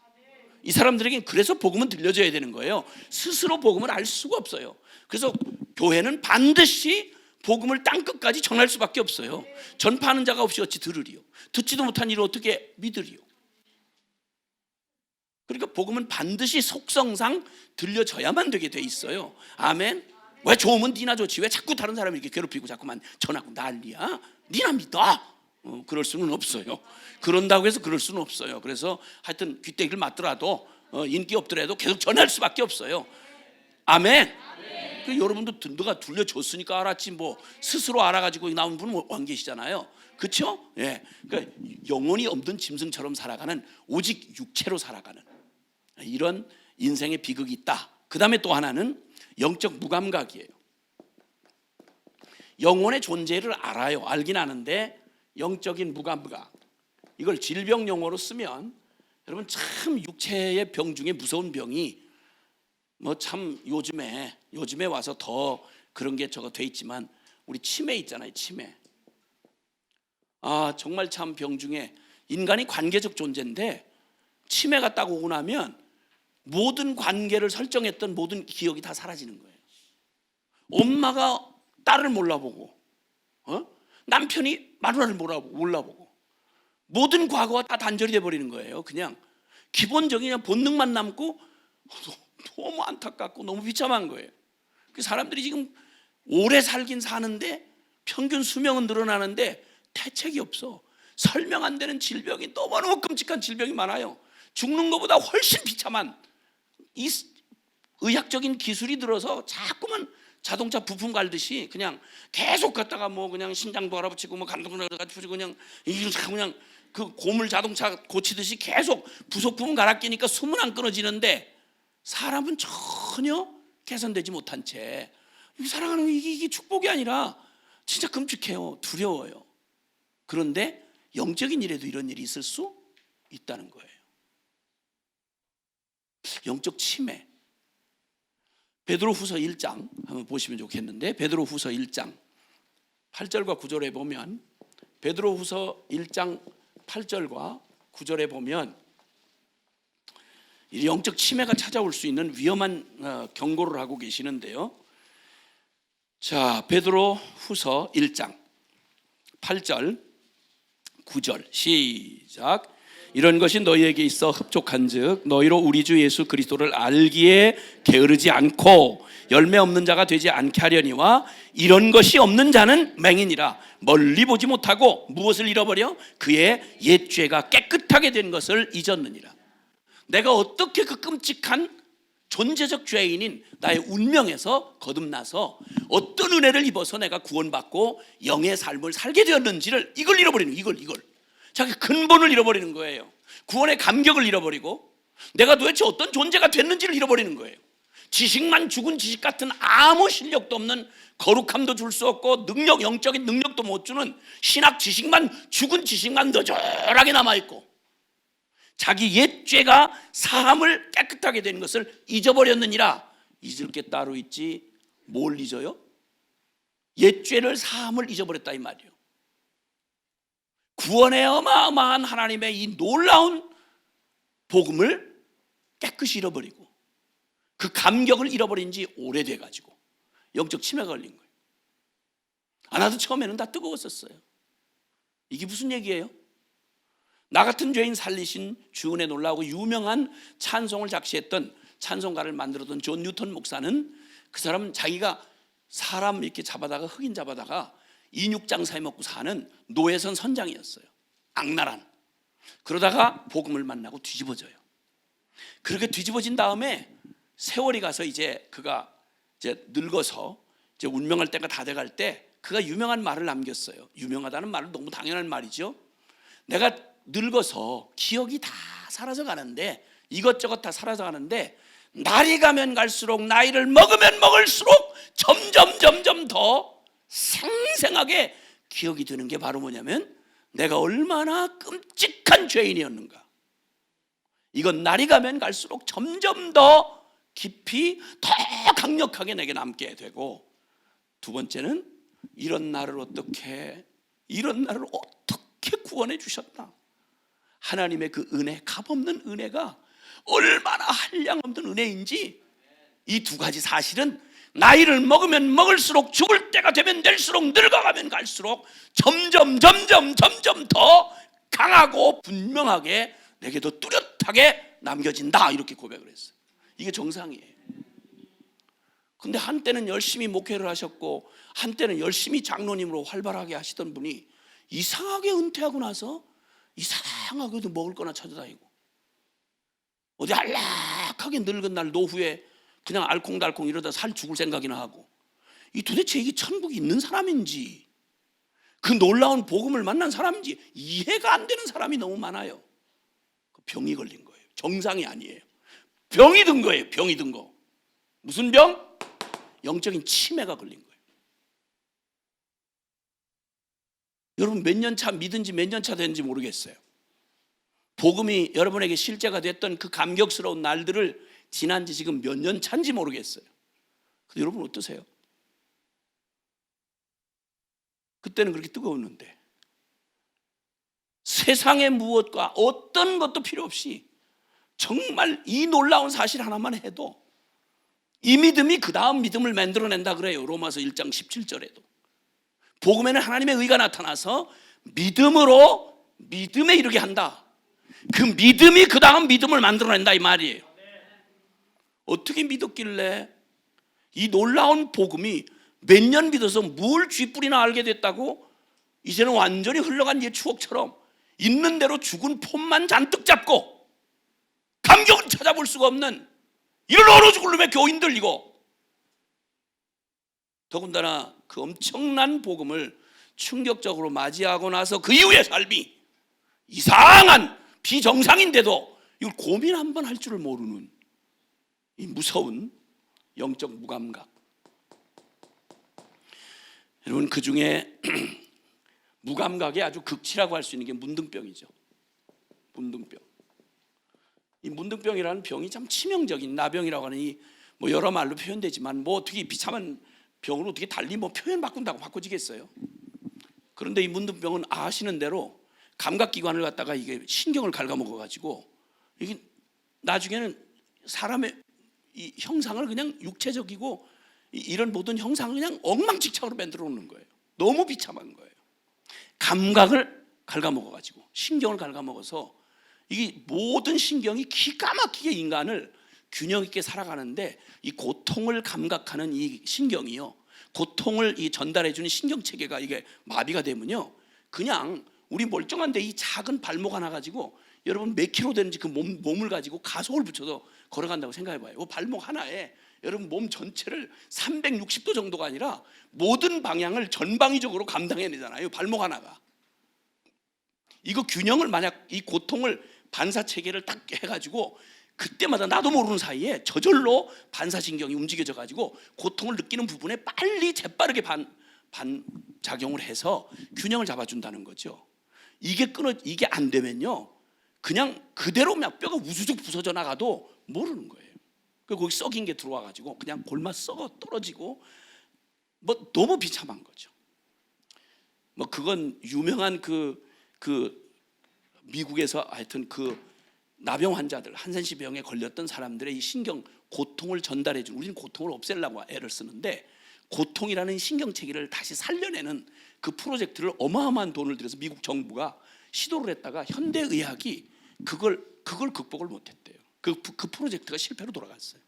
이 사람들에겐 그래서 복음은 들려줘야 되는 거예요. 스스로 복음을 알 수가 없어요. 그래서 교회는 반드시 복음을 땅끝까지 전할 수밖에 없어요. 전파하는 자가 없이 어찌 들으리요? 듣지도 못한 일을 어떻게 믿으리요? 그러니까 복음은 반드시 속성상 들려져야만 되게 돼 있어요. 아멘. 왜 좋으면 니나 좋지, 왜 자꾸 다른 사람을 이렇게 괴롭히고 자꾸만 전하고 난리야? 니나 믿어. 그럴 수는 없어요. 그런다고 해서 그럴 수는 없어요. 그래서 하여튼 귀때기를 맞더라도 인기 없더라도 계속 전할 수밖에 없어요. 아멘. 그 여러분도 누가 들려줬으니까 알았지 뭐 스스로 알아가지고 나온 분은 안 계시잖아요. 그렇죠? 예. 그러니까 영혼이 없는 짐승처럼 살아가는, 오직 육체로 살아가는 이런 인생의 비극이 있다. 그 다음에 또 하나는 영적 무감각이에요. 영혼의 존재를 알아요. 알긴 아는데 영적인 무감각, 이걸 질병 용어로 쓰면 여러분 참 육체의 병 중에 무서운 병이 뭐 참 요즘에 와서 더 그런 게 저거 돼 있지만 우리 치매 있잖아요. 치매. 아 정말 참 병 중에 인간이 관계적 존재인데 치매가 딱 오고 나면 모든 관계를 설정했던 모든 기억이 다 사라지는 거예요. 엄마가 딸을 몰라보고 남편이 마누라를 몰라보고 모든 과거가 다 단절이 돼버리는 거예요. 그냥 기본적인 그냥 본능만 남고 너무 안타깝고 너무 비참한 거예요. 그 사람들이 지금 오래 살긴 사는데 평균 수명은 늘어나는데 대책이 없어. 설명 안 되는 질병이 너무너무 끔찍한 질병이 많아요. 죽는 것보다 훨씬 비참한 이 의학적인 기술이 들어서 자꾸만 자동차 부품 갈듯이 그냥 계속 갔다가 뭐 그냥 심장도 알아붙이고 뭐 간동도 알아붙이고 그냥 그 고물 자동차 고치듯이 계속 부속품 갈아 끼니까 숨은 안 끊어지는데 사람은 전혀 개선되지 못한 채 살아가는 이게 축복이 아니라 진짜 끔찍해요. 두려워요. 그런데 영적인 일에도 이런 일이 있을 수 있다는 거예요. 영적 치매. 베드로후서 1장 한번 보시면 좋겠는데, 베드로후서 1장 8절과 9절에 보면, 베드로후서 1장 8절과 9절에 보면 이 영적 치매가 찾아올 수 있는 위험한 경고를 하고 계시는데요. 자, 베드로후서 1장 8절 9절 시작. 이런 것이 너희에게 있어 흡족한즉 너희로 우리 주 예수 그리스도를 알기에 게으르지 않고 열매 없는 자가 되지 않게 하려니와, 이런 것이 없는 자는 맹인이라 멀리 보지 못하고 무엇을 잃어버려? 그의 옛 죄가 깨끗하게 된 것을 잊었느니라. 내가 어떻게 그 끔찍한 존재적 죄인인 나의 운명에서 거듭나서 어떤 은혜를 입어서 내가 구원받고 영의 삶을 살게 되었는지를 이걸 잃어버리는, 이걸 자기 근본을 잃어버리는 거예요. 구원의 감격을 잃어버리고 내가 도대체 어떤 존재가 됐는지를 잃어버리는 거예요. 지식만 죽은 지식 같은 아무 실력도 없는, 거룩함도 줄 수 없고 영적인 능력도 못 주는 신학 지식만, 죽은 지식만 너절하게 남아있고 자기 옛 죄가 사함을 깨끗하게 된 것을 잊어버렸느니라. 잊을 게 따로 있지 뭘 잊어요? 옛 죄를 사함을 잊어버렸다 이 말이에요. 구원의 어마어마한 하나님의 이 놀라운 복음을 깨끗이 잃어버리고 그 감격을 잃어버린 지 오래돼 가지고 영적 치매가 걸린 거예요. 나도 처음에는 다 뜨거웠었어요. 이게 무슨 얘기예요? 나 같은 죄인 살리신 주은혜 놀라고 유명한 찬송을 작시했던 찬송가를 만들었던 존 뉴턴 목사는 그 사람은 자기가 사람 이렇게 잡아다가 흑인 잡아다가 인육장사에 먹고 사는 노예선 선장이었어요. 악랄한. 그러다가 복음을 만나고 뒤집어져요. 그렇게 뒤집어진 다음에 세월이 가서 이제 그가 이제 늙어서 이제 운명할 때가 다 돼갈 때 그가 유명한 말을 남겼어요. 유명하다는 말은 너무 당연한 말이죠. 내가 늙어서 기억이 다 사라져 가는데 이것저것 다 사라져 가는데 날이 가면 갈수록 나이를 먹으면 먹을수록 점점 더 생생하게 기억이 드는 게 바로 뭐냐면 내가 얼마나 끔찍한 죄인이었는가. 이건 날이 가면 갈수록 점점 더 깊이 더 강력하게 내게 남게 되고, 두 번째는 이런 나를 어떻게 구원해 주셨나. 하나님의 그 은혜, 값없는 은혜가 얼마나 한량없는 은혜인지 이 두 가지 사실은 나이를 먹으면 먹을수록 죽을 때가 되면 될수록 늙어가면 갈수록 점점 더 강하고 분명하게 내게 더 뚜렷하게 남겨진다, 이렇게 고백을 했어요. 이게 정상이에요. 근데 한때는 열심히 목회를 하셨고 한때는 열심히 장로님으로 활발하게 하시던 분이 이상하게 은퇴하고 나서 이상하게도 먹을 거나 찾아다니고 어디 안락하게 늙은 날 노후에 그냥 알콩달콩 이러다 살 죽을 생각이나 하고, 이 도대체 이게 천국이 있는 사람인지 그 놀라운 복음을 만난 사람인지 이해가 안 되는 사람이 너무 많아요. 병이 걸린 거예요. 정상이 아니에요. 병이 든 거예요. 병이 든 거. 무슨 병? 영적인 치매가 걸린 거예요. 여러분 몇 년 차 믿은 지 몇 년 차 됐는지 모르겠어요. 복음이 여러분에게 실제가 됐던 그 감격스러운 날들을 지난 지 지금 몇 년 차인지 모르겠어요. 근데 여러분 어떠세요? 그때는 그렇게 뜨거웠는데 세상의 무엇과 어떤 것도 필요 없이 정말 이 놀라운 사실 하나만 해도 이 믿음이 그 다음 믿음을 만들어낸다 그래요. 로마서 1장 17절에도 복음에는 하나님의 의가 나타나서 믿음에 이르게 한다. 그 믿음이 그 다음 믿음을 만들어낸다 이 말이에요. 어떻게 믿었길래 이 놀라운 복음이 몇 년 믿어서 뭘 쥐뿌리나 알게 됐다고 이제는 완전히 흘러간 옛 추억처럼 있는 대로 죽은 폼만 잔뜩 잡고 감격은 찾아볼 수가 없는 이런 얼어 죽을 놈의 교인들, 이거 더군다나 그 엄청난 복음을 충격적으로 맞이하고 나서 그 이후의 삶이 이상한 비정상인데도 이걸 고민 한번 할 줄을 모르는 이 무서운 영적 무감각. 여러분 그 중에 무감각의 아주 극치라고 할 수 있는 게 문둥병이죠. 문둥병. 이 문둥병이라는 병이 참 치명적인, 나병이라고 하는 이 뭐 여러 말로 표현되지만 뭐 어떻게 비참한 병으로 어떻게 달리 뭐 표현 바꾼다고 바꿔지겠어요. 그런데 이 문둥병은 아시는 대로 감각기관을 갖다가 이게 신경을 갉아먹어 가지고 이게 나중에는 사람의 이 형상을 그냥 육체적이고 이런 모든 형상을 그냥 엉망진창으로 만들어 놓는 거예요. 너무 비참한 거예요. 감각을 갉아먹어 가지고 신경을 갉아먹어서 이게 모든 신경이 기가 막히게 인간을 균형 있게 살아가는데 이 고통을 감각하는 이 신경이요, 고통을 이 전달해 주는 신경 체계가 이게 마비가 되면요, 그냥 우리 멀쩡한데 이 작은 발목 하나 가지고 여러분 몇 킬로 되는지 그 몸을 가지고 가속을 붙여서 걸어간다고 생각해봐요. 그 발목 하나에 여러분 몸 전체를 360도 정도가 아니라 모든 방향을 전방위적으로 감당해내잖아요. 발목 하나가. 이거 균형을 만약 이 고통을 반사체계를 딱 해가지고 그때마다 나도 모르는 사이에 저절로 반사신경이 움직여져 가지고 고통을 느끼는 부분에 빨리 재빠르게 반작용을 해서 균형을 잡아준다는 거죠. 이게 안 되면요 그냥 그대로 막 뼈가 우수죽 부서져 나가도 모르는 거예요. 그 거기 썩인 게 들어와 가지고 그냥 골마 썩어 떨어지고 뭐 너무 비참한 거죠. 뭐 그건 유명한 그 미국에서 하여튼 그 나병 환자들, 한센시 병에 걸렸던 사람들의 이 신경 고통을 전달해 준, 우리는 고통을 없애려고 애를 쓰는데 고통이라는 신경 체계를 다시 살려내는 그 프로젝트를 어마어마한 돈을 들여서 미국 정부가 시도를 했다가 현대의학이 그걸 극복을 못했대요. 그 프로젝트가 실패로 돌아갔어요.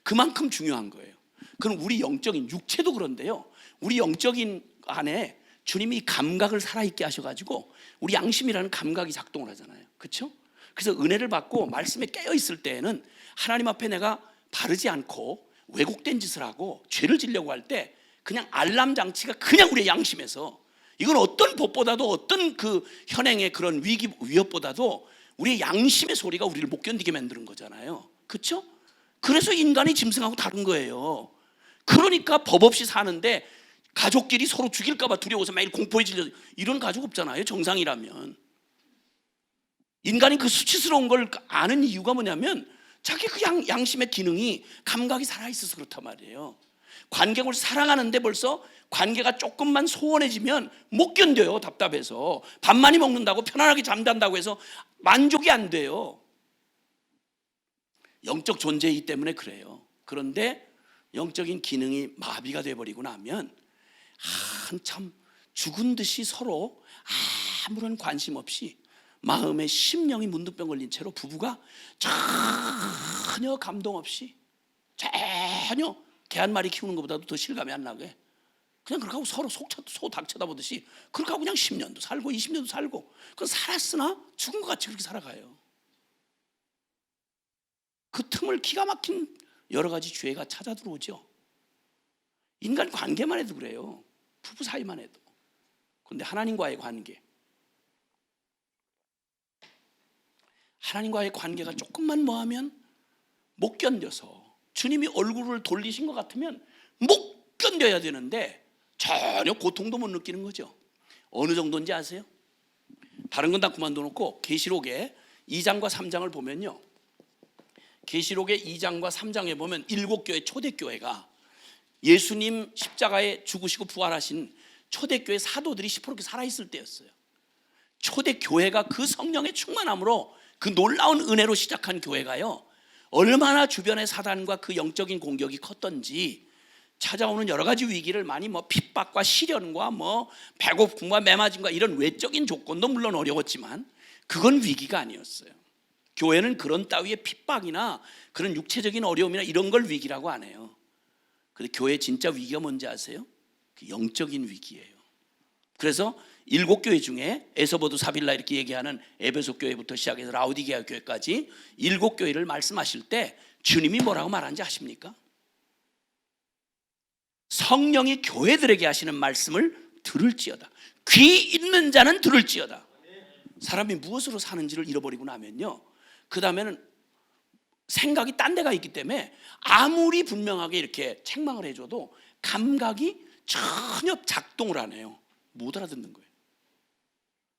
그만큼 중요한 거예요. 그럼 우리 영적인 육체도 그런데요, 우리 영적인 안에 주님이 감각을 살아있게 하셔가지고 우리 양심이라는 감각이 작동을 하잖아요. 그렇죠? 그래서 은혜를 받고 말씀에 깨어있을 때에는 하나님 앞에 내가 바르지 않고 왜곡된 짓을 하고 죄를 지려고 할 때 그냥 알람 장치가 그냥 우리의 양심에서, 이건 어떤 법보다도 어떤 그 현행의 그런 위협보다도 우리의 양심의 소리가 우리를 못 견디게 만드는 거잖아요. 그렇죠? 그래서 인간이 짐승하고 다른 거예요. 그러니까 법 없이 사는데 가족끼리 서로 죽일까 봐 두려워서 매일 공포에 질려, 이런 가족 없잖아요. 정상이라면. 인간이 그 수치스러운 걸 아는 이유가 뭐냐면 자기 그 양심의 기능이, 감각이 살아있어서 그렇단 말이에요. 관객을 사랑하는데 벌써 관계가 조금만 소원해지면 못 견뎌요. 답답해서. 밥 많이 먹는다고 편안하게 잠잔다고 해서 만족이 안 돼요. 영적 존재이기 때문에 그래요. 그런데 영적인 기능이 마비가 돼버리고 나면 한참 죽은 듯이 서로 아무런 관심 없이 마음에 심령이 문득병 걸린 채로 부부가 전혀 감동 없이, 전혀 개 한 마리 키우는 것보다도 더 실감이 안 나게 그냥 그렇게 하고 서로 소 닭 쳐다보듯이 그렇게 하고 그냥 10년도 살고 20년도 살고, 그건 살았으나 죽은 것 같이 그렇게 살아가요. 그 틈을 기가 막힌 여러 가지 죄가 찾아 들어오죠. 인간 관계만 해도 그래요. 부부 사이만 해도. 그런데 하나님과의 관계, 하나님과의 관계가 조금만 뭐하면 못 견뎌서, 주님이 얼굴을 돌리신 것 같으면 못 견뎌야 되는데 전혀 고통도 못 느끼는 거죠. 어느 정도인지 아세요? 다른 건 다 그만둬놓고 계시록의 2장과 3장을 보면요, 계시록의 2장과 3장에 보면 7교회 초대교회가 예수님 십자가에 죽으시고 부활하신 초대교회 사도들이 시퍼렇게 살아있을 때였어요. 초대교회가 그 성령의 충만함으로, 그 놀라운 은혜로 시작한 교회가요, 얼마나 주변의 사단과 그 영적인 공격이 컸던지, 찾아오는 여러 가지 위기를 많이 핍박과 시련과 배고픔과 매맞음과 이런 외적인 조건도 물론 어려웠지만 그건 위기가 아니었어요. 교회는 그런 따위의 핍박이나 그런 육체적인 어려움이나 이런 걸 위기라고 안 해요. 근데 교회의 진짜 위기가 뭔지 아세요? 그 영적인 위기예요. 그래서 7교회 중에 에서보드 사빌라 이렇게 얘기하는 에베소 교회부터 시작해서 라우디게아 교회까지 7교회를 말씀하실 때 주님이 뭐라고 말하는지 아십니까? 성령이 교회들에게 하시는 말씀을 들을지어다. 귀 있는 자는 들을지어다. 사람이 무엇으로 사는지를 잃어버리고 나면요, 그 다음에는 생각이 딴 데가 있기 때문에 아무리 분명하게 이렇게 책망을 해줘도 감각이 전혀 작동을 안 해요. 못 알아듣는 거예요.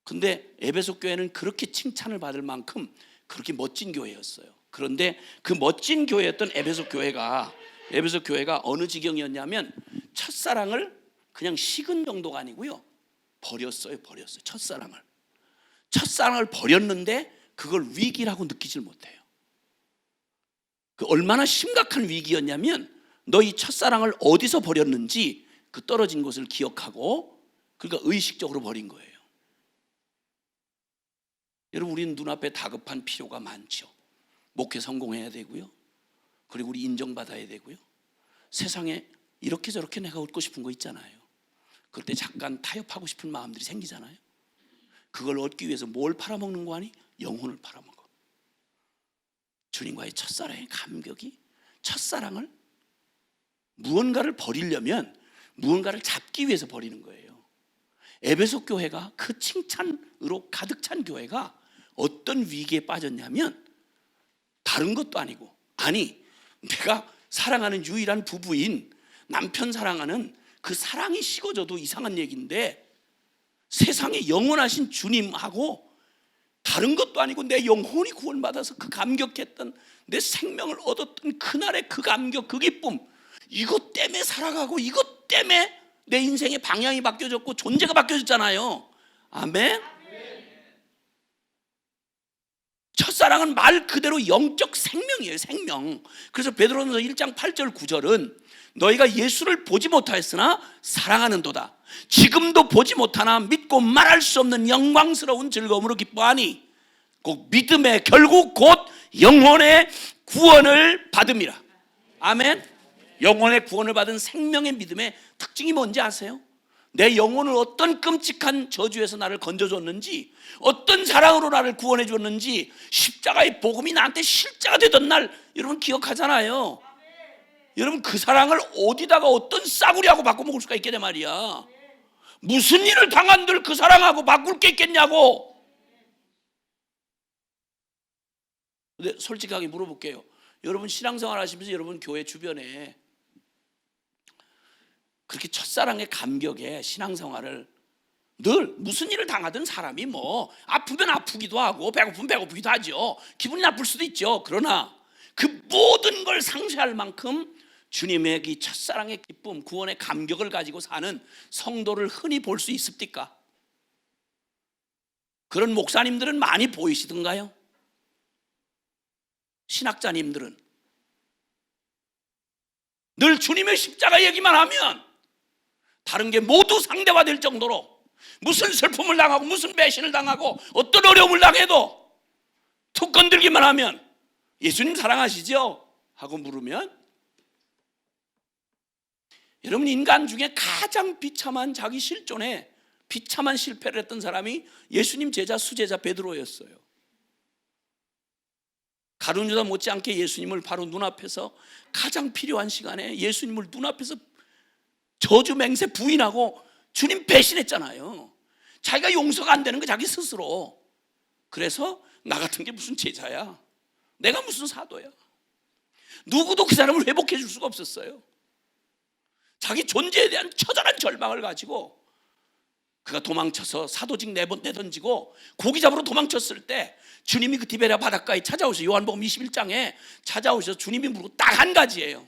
근데 에베소 교회는 그렇게 칭찬을 받을 만큼 그렇게 멋진 교회였어요. 그런데 그 멋진 교회였던 에베소 교회가 어느 지경이었냐면 첫사랑을 그냥 식은 정도가 아니고요, 버렸어요. 첫사랑을 버렸는데 그걸 위기라고 느끼질 못해요. 그 얼마나 심각한 위기였냐면, 너 이 첫사랑을 어디서 버렸는지 그 떨어진 곳을 기억하고, 그러니까 의식적으로 버린 거예요. 여러분, 우리는 눈앞에 다급한 필요가 많죠. 목회 성공해야 되고요, 그리고 우리 인정받아야 되고요, 세상에 이렇게 저렇게 내가 얻고 싶은 거 있잖아요. 그럴 때 잠깐 타협하고 싶은 마음들이 생기잖아요. 그걸 얻기 위해서 뭘 팔아먹는 거 아니? 영혼을 팔아먹어. 주님과의 첫사랑의 감격이, 첫사랑을 무언가를 버리려면 무언가를 잡기 위해서 버리는 거예요. 에베소 교회가 그 칭찬으로 가득 찬 교회가 어떤 위기에 빠졌냐면, 다른 것도 아니고, 내가 사랑하는 유일한 부부인 남편 사랑하는 그 사랑이 식어져도 이상한 얘기인데, 세상에 영원하신 주님하고 다른 것도 아니고 내 영혼이 구원받아서 그 감격했던, 내 생명을 얻었던 그날의 그 감격, 그 기쁨, 이것 때문에 살아가고 이것 때문에 내 인생의 방향이 바뀌어졌고 존재가 바뀌어졌잖아요. 아멘. 첫사랑은 말 그대로 영적 생명이에요. 생명. 그래서 베드로전서 1장 8절 9절은 너희가 예수를 보지 못하였으나 사랑하는도다. 지금도 보지 못하나 믿고 말할 수 없는 영광스러운 즐거움으로 기뻐하니 곧 믿음의 결국 곧 영혼의 구원을 받음이라. 아멘. 영혼의 구원을 받은 생명의 믿음의 특징이 뭔지 아세요? 내 영혼을 어떤 끔찍한 저주에서 나를 건져줬는지, 어떤 사랑으로 나를 구원해 줬는지, 십자가의 복음이 나한테 실제가 되던 날 여러분 기억하잖아요. 여러분 그 사랑을 어디다가 어떤 싸구려하고 바꿔먹을 수가 있겠냐 말이야. 무슨 일을 당한들 그 사랑하고 바꿀 게 있겠냐고. 근데 솔직하게 물어볼게요. 여러분 신앙생활 하시면서 여러분 교회 주변에 그렇게 첫사랑의 감격에 신앙생활을 늘 무슨 일을 당하든 사람이 뭐 아프면 아프기도 하고 배고프면 배고프기도 하죠. 기분이 나쁠 수도 있죠. 그러나 그 모든 걸 상쇄할 만큼 주님의 이 첫사랑의 기쁨, 구원의 감격을 가지고 사는 성도를 흔히 볼 수 있습니까? 그런 목사님들은 많이 보이시던가요? 신학자님들은 늘 주님의 십자가 얘기만 하면 다른 게 모두 상대화될 정도로 무슨 슬픔을 당하고 무슨 배신을 당하고 어떤 어려움을 당해도 툭 건들기만 하면 예수님 사랑하시죠? 하고 물으면, 여러분 인간 중에 가장 비참한 자기 실존에 비참한 실패를 했던 사람이 예수님 제자 수제자 베드로였어요. 가룟 유다 못지않게 예수님을 바로 눈앞에서 가장 필요한 시간에 예수님을 눈앞에서 저주 맹세 부인하고 주님 배신했잖아요. 자기가 용서가 안 되는 거 자기 스스로. 그래서 나 같은 게 무슨 제자야, 내가 무슨 사도야. 누구도 그 사람을 회복해 줄 수가 없었어요. 자기 존재에 대한 처절한 절망을 가지고 그가 도망쳐서 사도직 내던지고 고기 잡으러 도망쳤을 때 주님이 그 디베랴 바닷가에 찾아오셔서 요한복음 21장에 찾아오셔서 주님이 물고 딱 한 가지예요.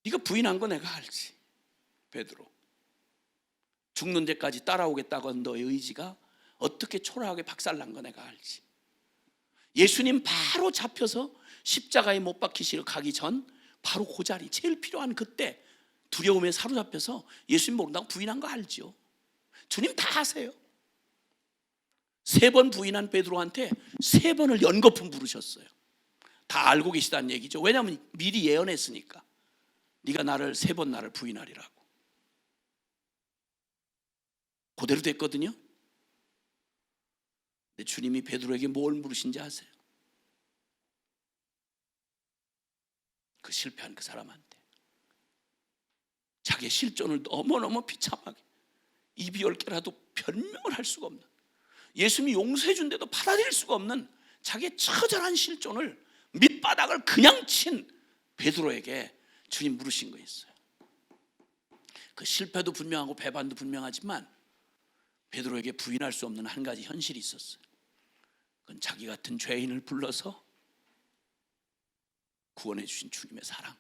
네가 부인한 거 내가 알지 베드로. 죽는 데까지 따라오겠다고 한 너의 의지가 어떻게 초라하게 박살난 거 내가 알지. 예수님 바로 잡혀서 십자가에 못 박히시러 가기 전 바로 그 자리, 제일 필요한 그때 두려움에 사로잡혀서 예수님 모른다고 부인한 거 알죠. 주님 다 아세요. 3번 부인한 베드로한테 3번을 연거품 부르셨어요. 다 알고 계시다는 얘기죠. 왜냐하면 미리 예언했으니까. 네가 나를 3번 나를 부인하리라고. 그대로 됐거든요. 근데 주님이 베드로에게 뭘 물으신지 아세요? 그 실패한 그 사람한테 자기의 실존을 너무너무 비참하게 입이 10개라도 변명을 할 수가 없는, 예수님이 용서해 준데도 받아들일 수가 없는 자기의 처절한 실존을, 밑바닥을 그냥 친 베드로에게 주님 물으신 거였어요. 그 실패도 분명하고 배반도 분명하지만 베드로에게 부인할 수 없는 한 가지 현실이 있었어요. 그건 자기 같은 죄인을 불러서 구원해 주신 주님의 사랑.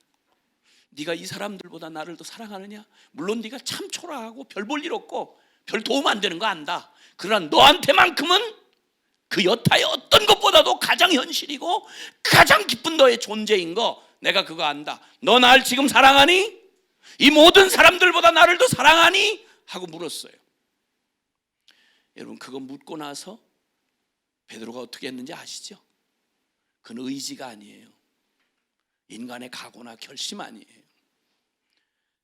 네가 이 사람들보다 나를 더 사랑하느냐? 물론 네가 참 초라하고 별 볼 일 없고 별 도움 안 되는 거 안다. 그러나 너한테만큼은 그 여타의 어떤 것보다도 가장 현실이고 가장 기쁜 너의 존재인 거 내가 그거 안다. 너 날 지금 사랑하니? 이 모든 사람들보다 나를 더 사랑하니? 하고 물었어요. 여러분 그거 묻고 나서 베드로가 어떻게 했는지 아시죠? 그건 의지가 아니에요. 인간의 각오나 결심 아니에요.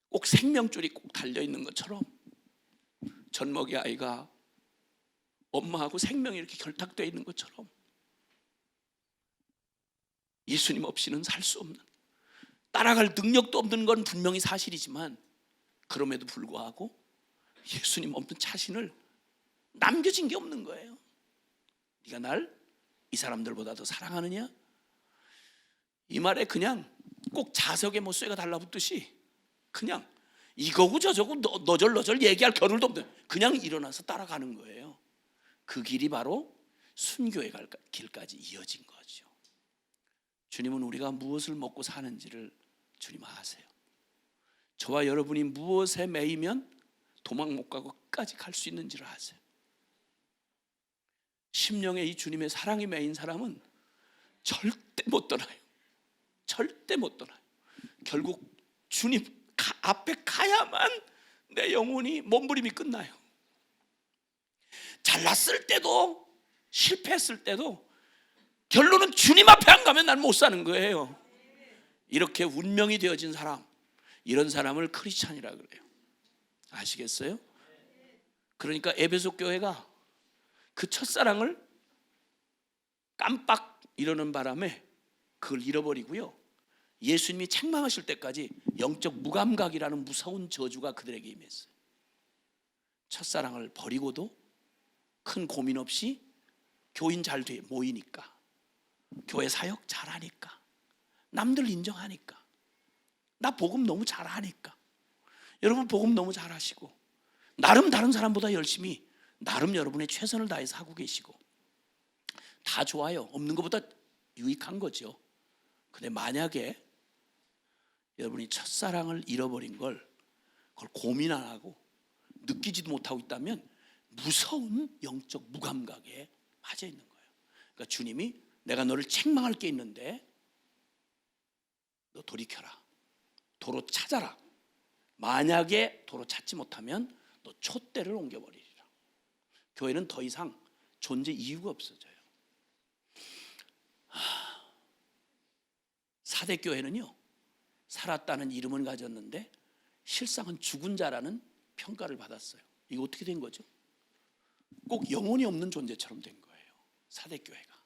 꼭 생명줄이 꼭 달려있는 것처럼 젖먹이 아이가 엄마하고 생명이 이렇게 결탁되어 있는 것처럼 예수님 없이는 살 수 없는, 따라갈 능력도 없는 건 분명히 사실이지만 그럼에도 불구하고 예수님 없는 자신을 남겨진 게 없는 거예요. 네가 날 이 사람들보다 더 사랑하느냐? 이 말에 그냥 꼭 자석에 뭐 쇠가 달라붙듯이 그냥 이거고 저저고 너절너절 얘기할 겨를도 없는, 그냥 일어나서 따라가는 거예요. 그 길이 바로 순교의 길까지 이어진 거죠. 주님은 우리가 무엇을 먹고 사는지를 주님 아세요. 저와 여러분이 무엇에 매이면 도망 못 가고 끝까지 갈 수 있는지를 아세요. 심령에 이 주님의 사랑이 매인 사람은 절대 못 떠나요. 절대 못 떠나요. 결국 주님 앞에 가야만 내 영혼이 몸부림이 끝나요. 잘났을 때도 실패했을 때도 결론은 주님 앞에 안 가면 난 못 사는 거예요. 이렇게 운명이 되어진 사람, 이런 사람을 크리스찬이라 그래요. 아시겠어요? 그러니까 에베소 교회가 그 첫사랑을 깜빡 이러는 바람에 그걸 잃어버리고요, 예수님이 책망하실 때까지 영적 무감각이라는 무서운 저주가 그들에게 임했어요. 첫사랑을 버리고도 큰 고민 없이 교인 잘 모이니까, 교회 사역 잘하니까, 남들 인정하니까, 나 복음 너무 잘하니까, 여러분 복음 너무 잘하시고 나름 다른 사람보다 열심히 나름 여러분의 최선을 다해서 하고 계시고 다 좋아요. 없는 것보다 유익한 거죠. 근데 만약에 여러분이 첫사랑을 잃어버린 걸, 그걸 고민 안 하고 느끼지도 못하고 있다면 무서운 영적 무감각에 빠져 있는 거예요. 그러니까 주님이 내가 너를 책망할 게 있는데 너 돌이켜라, 도로 찾아라. 만약에 도로 찾지 못하면 너 촛대를 옮겨버리리라. 교회는 더 이상 존재 이유가 없어져요. 사대교회는요, 살았다는 이름은 가졌는데 실상은 죽은 자라는 평가를 받았어요. 이거 어떻게 된 거죠? 꼭 영혼이 없는 존재처럼 된 거예요. 사대교회가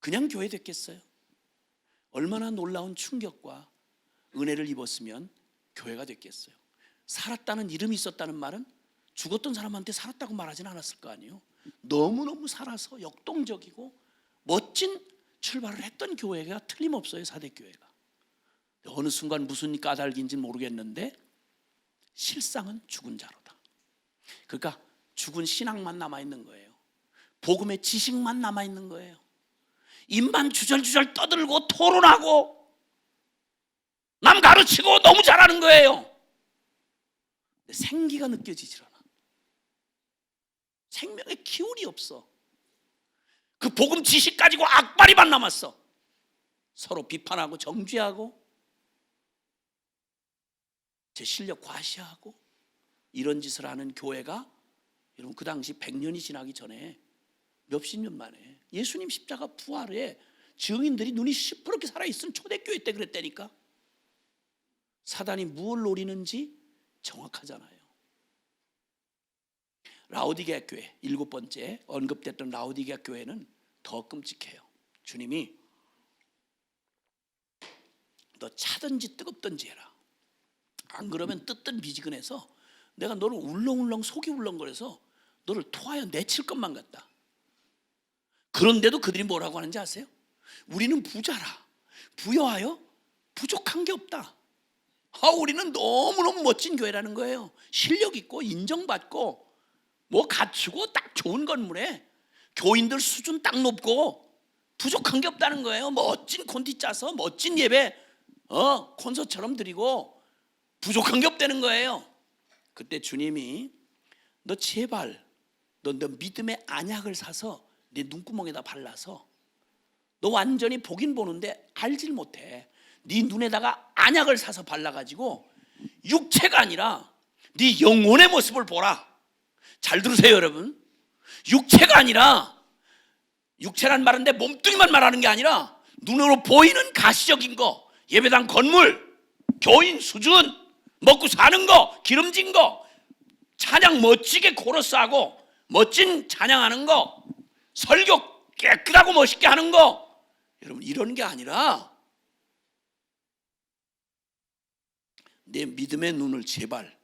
그냥 교회 됐겠어요? 얼마나 놀라운 충격과 은혜를 입었으면 교회가 됐겠어요. 살았다는 이름이 있었다는 말은 죽었던 사람한테 살았다고 말하진 않았을 거 아니에요. 너무너무 살아서 역동적이고 멋진 출발을 했던 교회가 틀림없어요. 사대교회가 어느 순간 무슨 까닭인지는 모르겠는데 실상은 죽은 자로다. 그러니까 죽은 신앙만 남아있는 거예요. 복음의 지식만 남아있는 거예요. 입만 주절주절 떠들고 토론하고 남 가르치고 너무 잘하는 거예요. 근데 생기가 느껴지질 않아. 생명의 기운이 없어. 그 복음 지식 가지고 악바리만 남았어. 서로 비판하고 정죄하고 제 실력 과시하고 이런 짓을 하는 교회가, 여러분 그 당시 100년이 지나기 전에 몇십 년 만에 예수님 십자가 부활에 증인들이 눈이 시퍼렇게 살아있은 초대교회 때 그랬다니까. 사단이 무엇을 노리는지 정확하잖아요. 라오디게아 교회, 7번째 언급됐던 라오디게아 교회는 더 끔찍해요. 주님이 너 차든지 뜨겁든지 해라. 안 그러면 뜨뜻미지근해서 내가 너를 울렁울렁 속이 울렁거려서 너를 토하여 내칠 것만 같다. 그런데도 그들이 뭐라고 하는지 아세요? 우리는 부자라, 부여하여 부족한 게 없다. 우리는 너무너무 멋진 교회라는 거예요. 실력 있고 인정받고 뭐 갖추고 딱 좋은 건물에 교인들 수준 딱 높고 부족한 게 없다는 거예요. 멋진 콘티 짜서 멋진 예배 콘서트처럼 드리고 부족한 게 없다는 거예요. 그때 주님이 너 제발 너 믿음의 안약을 사서 네 눈구멍에다 발라서 너 완전히 보긴 보는데 알질 못해. 네 눈에다가 안약을 사서 발라가지고 육체가 아니라 네 영혼의 모습을 보라. 잘 들으세요 여러분. 육체가 아니라, 육체란 말은 내 몸뚱이만 말하는 게 아니라 눈으로 보이는 가시적인 거, 예배당 건물, 교인 수준, 먹고 사는 거, 기름진 거, 찬양 멋지게 코러스하고 멋진 찬양하는 거, 설교 깨끗하고 멋있게 하는 거, 여러분 이런 게 아니라 내 믿음의 눈을 제발,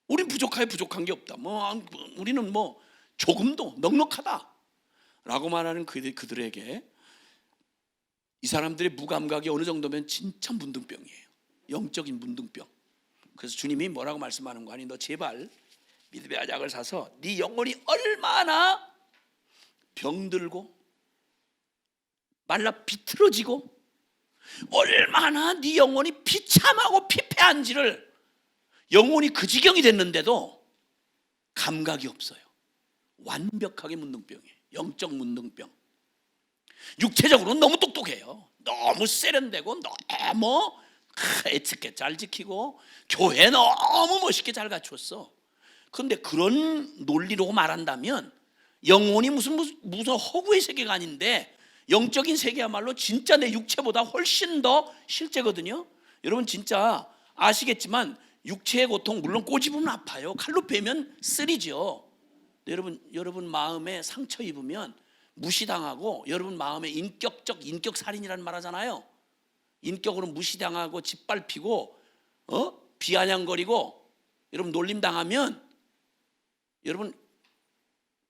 우린 부족한 게 없다. 우리는 조금도 넉넉하다 라고 말하는 그들에게 이 사람들의 무감각이 어느 정도면 진짜 문둥병이에요. 영적인 문둥병. 그래서 주님이 뭐라고 말씀하는 거 아니? 너 제발 믿음의 약을 사서 네 영혼이 얼마나 병들고 말라 비틀어지고 얼마나 네 영혼이 비참하고 피폐한지를, 영혼이 그 지경이 됐는데도 감각이 없어요. 완벽하게 문둥병이에요. 영적 문둥병. 육체적으로는 너무 똑똑해요. 너무 세련되고 너무 에티켓 잘 지키고 교회 너무 멋있게 잘 갖췄어. 그런데 그런 논리로 말한다면 영혼이 무슨 허구의 세계가 아닌데 영적인 세계야말로 진짜 내 육체보다 훨씬 더 실제거든요. 여러분 진짜 아시겠지만 육체의 고통, 물론 꼬집으면 아파요. 칼로 베면 쓰리죠. 여러분 마음에 상처 입으면 무시당하고, 여러분 마음에 인격살인이라는 말 하잖아요. 인격으로 무시당하고 짓밟히고 비아냥거리고 여러분 놀림당하면, 여러분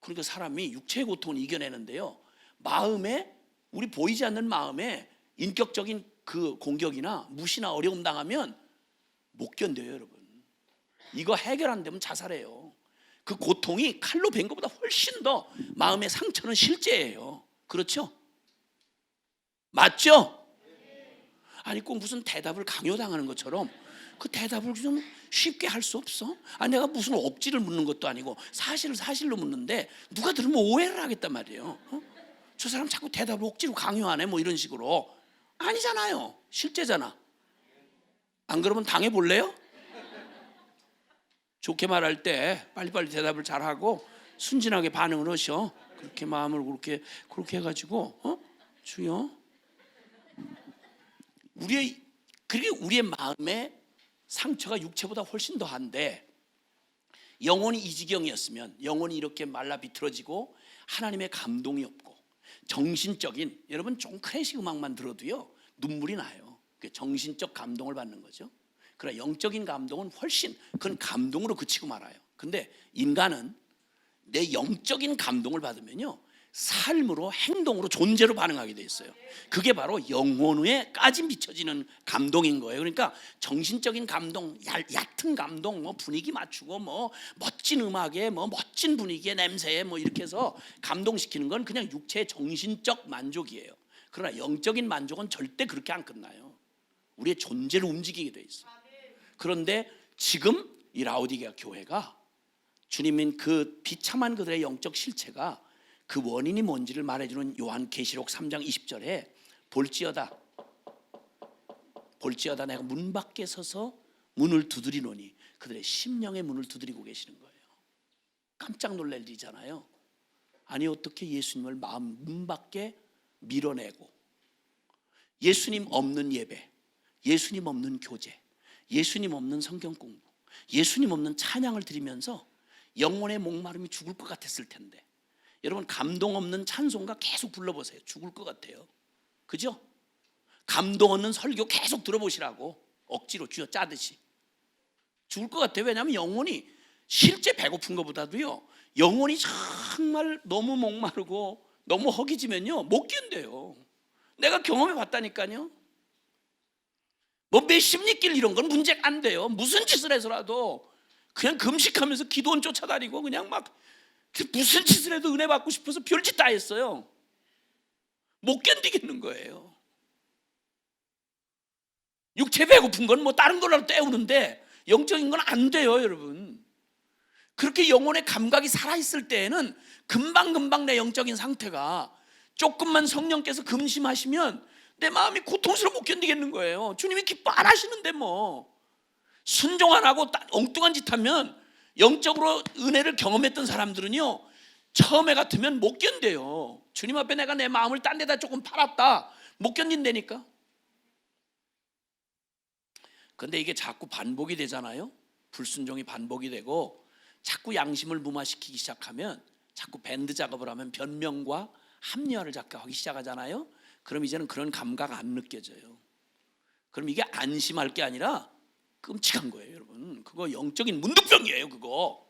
그러니까 사람이 육체의 고통을 이겨내는데요, 마음에, 우리 보이지 않는 마음에 인격적인 그 공격이나 무시나 어려움 당하면 못 견뎌요. 여러분 이거 해결 안 되면 자살해요. 그 고통이 칼로 벤 것보다 훨씬 더 마음의 상처는 실제예요. 그렇죠? 맞죠? 아니 꼭 무슨 대답을 강요당하는 것처럼 그 대답을 좀 쉽게 할 수 없어? 아니 내가 무슨 억지를 묻는 것도 아니고 사실을 사실로 묻는데 누가 들으면 오해를 하겠단 말이에요. 저 사람 자꾸 대답을 억지로 강요하네 뭐 이런 식으로. 아니잖아요. 실제잖아. 안 그러면 당해볼래요? 좋게 말할 때 빨리빨리 대답을 잘하고 순진하게 반응을 하셔. 그렇게 마음을 그렇게 해가지고 주여, 우리의 마음에 상처가 육체보다 훨씬 더한데, 영혼이 이 지경이었으면, 영혼이 이렇게 말라 비틀어지고 하나님의 감동이 없고 정신적인, 여러분 좀 클래식 음악만 들어도요 눈물이 나요. 정신적 감동을 받는 거죠. 그러나 영적인 감동은 훨씬, 그건 감동으로 그치고 말아요. 근데 인간은 내 영적인 감동을 받으면요 삶으로, 행동으로, 존재로 반응하게 돼 있어요. 그게 바로 영혼에까지 비춰지는 감동인 거예요. 그러니까 정신적인 감동, 얕은 감동, 뭐 분위기 맞추고 뭐 멋진 음악에 뭐 멋진 분위기의 냄새에 뭐 이렇게 해서 감동시키는 건 그냥 육체의 정신적 만족이에요. 그러나 영적인 만족은 절대 그렇게 안 끝나요. 우리의 존재를 움직이게 돼 있어요. 그런데 지금 이 라오디게아 교회가 주님인 그 비참한 그들의 영적 실체가 그 원인이 뭔지를 말해주는 요한계시록 3장 20절에 볼지어다 내가 문 밖에 서서 문을 두드리노니 그들의 심령의 문을 두드리고 계시는 거예요. 깜짝 놀랄 일이잖아요. 아니 어떻게 예수님을 문 밖에 밀어내고 예수님 없는 예배, 예수님 없는 교제, 예수님 없는 성경 공부, 예수님 없는 찬양을 드리면서 영혼의 목마름이 죽을 것 같았을 텐데, 여러분 감동 없는 찬송가 계속 불러보세요. 죽을 것 같아요. 그죠? 감동 없는 설교 계속 들어보시라고 억지로 쥐어 짜듯이 죽을 것 같아요. 왜냐하면 영혼이 실제 배고픈 것보다도요, 영혼이 정말 너무 목마르고 너무 허기지면요 못 견뎌요. 내가 경험해 봤다니까요. 뭐 몇십리길 이런 건 문제가 안 돼요. 무슨 짓을 해서라도 그냥 금식하면서 기도원 쫓아다니고 그냥 막 무슨 짓을 해도 은혜 받고 싶어서 별짓 다 했어요. 못 견디겠는 거예요. 육체 배고픈 건 뭐 다른 걸로 때우는데 영적인 건 안 돼요. 여러분 그렇게 영혼의 감각이 살아있을 때에는 금방금방 내 영적인 상태가, 조금만 성령께서 금심하시면 내 마음이 고통스러워 못 견디겠는 거예요. 주님이 기뻐 안 하시는데 뭐 순종 안 하고 엉뚱한 짓 하면, 영적으로 은혜를 경험했던 사람들은요 처음에 같으면 못 견뎌요. 주님 앞에 내가 내 마음을 딴 데다 조금 팔았다, 못 견딘다니까. 근데 이게 자꾸 반복이 되잖아요. 불순종이 반복이 되고 자꾸 양심을 무마시키기 시작하면, 자꾸 밴드 작업을 하면 변명과 합리화를 자꾸 하기 시작하잖아요. 그럼 이제는 그런 감각 안 느껴져요. 그럼 이게 안심할 게 아니라 끔찍한 거예요. 여러분 그거 영적인 문둥병이에요. 그거.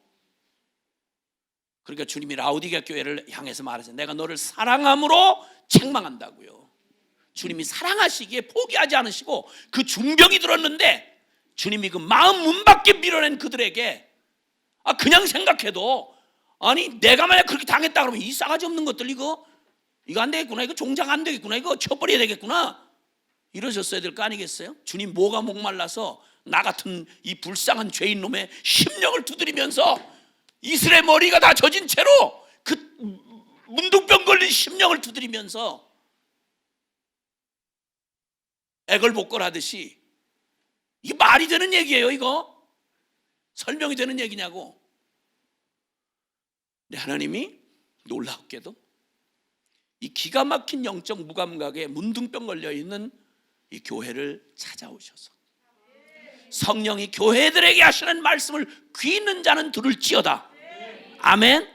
그러니까 주님이 라오디게아 교회를 향해서 말하세요. 내가 너를 사랑함으로 책망한다고요. 주님이 사랑하시기에 포기하지 않으시고 그 중병이 들었는데 주님이 그 마음 문 밖에 밀어낸 그들에게 그냥 생각해도 아니 내가 만약 그렇게 당했다 그러면 이 싸가지 없는 것들 이거 안 되겠구나, 이거 종장 안 되겠구나, 이거 쳐버려야 되겠구나 이러셨어야 될 거 아니겠어요? 주님 뭐가 목말라서 나 같은 이 불쌍한 죄인 놈의 심령을 두드리면서 이슬의 머리가 다 젖은 채로 그 문둥병 걸린 심령을 두드리면서 애걸복걸하듯이, 이게 말이 되는 얘기예요? 이거 설명이 되는 얘기냐고. 근데 하나님이 놀랍게도 이 기가 막힌 영적 무감각에 문둥병 걸려있는 이 교회를 찾아오셔서 성령이 교회들에게 하시는 말씀을 귀 있는 자는 들을지어다. 아멘.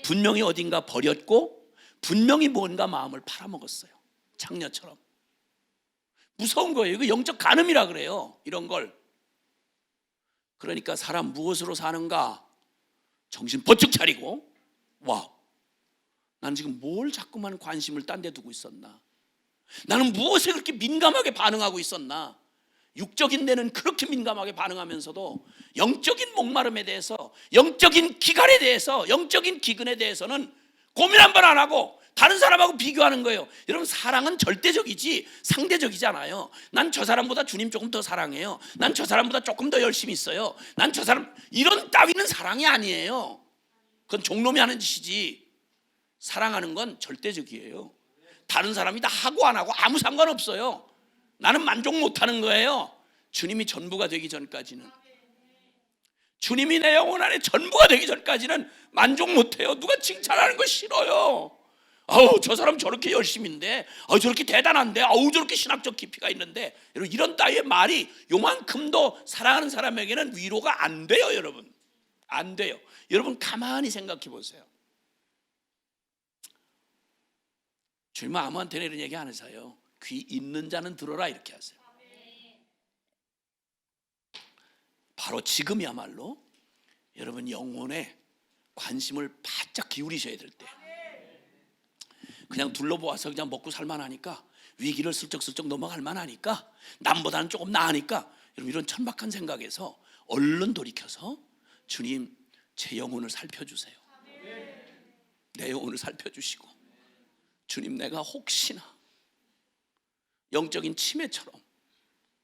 분명히 어딘가 버렸고 분명히 뭔가 마음을 팔아먹었어요. 창녀처럼. 무서운 거예요. 이거 영적 간음이라 그래요, 이런 걸. 그러니까 사람 무엇으로 사는가 정신 번쩍 차리고, 와, 난 지금 뭘 자꾸만 관심을 딴 데 두고 있었나, 나는 무엇에 그렇게 민감하게 반응하고 있었나. 육적인 데는 그렇게 민감하게 반응하면서도 영적인 목마름에 대해서, 영적인 기갈에 대해서, 영적인 기근에 대해서는 고민 한 번 안 하고 다른 사람하고 비교하는 거예요. 여러분, 사랑은 절대적이지 상대적이지 않아요. 난 저 사람보다 주님 조금 더 사랑해요, 난 저 사람보다 조금 더 열심히 있어요, 난 저 사람, 이런 따위는 사랑이 아니에요. 그건 종놈이 하는 짓이지. 사랑하는 건 절대적이에요. 다른 사람이 다 하고 안 하고 아무 상관없어요. 나는 만족 못하는 거예요. 주님이 전부가 되기 전까지는, 주님이 내 영혼 안에 전부가 되기 전까지는 만족 못해요. 누가 칭찬하는 거 싫어요. 아우, 저 사람 저렇게 열심인데, 저렇게 대단한데, 저렇게 신학적 깊이가 있는데, 여러분, 이런 따위의 말이 요만큼도 사랑하는 사람에게는 위로가 안 돼요. 여러분, 안 돼요. 여러분, 가만히 생각해 보세요. 주님은 아무한테나 이런 얘기 안 하세요. 귀 있는 자는 들어라, 이렇게 하세요. 바로 지금이야말로 여러분 영혼에 관심을 바짝 기울이셔야 될 때, 그냥 둘러보아서 그냥 먹고 살만하니까, 위기를 슬쩍슬쩍 넘어갈 만하니까, 남보다는 조금 나으니까, 여러분 이런 천박한 생각에서 얼른 돌이켜서 주님, 제 영혼을 살펴주세요. 내 영혼을 살펴주시고, 주님, 내가 혹시나 영적인 치매처럼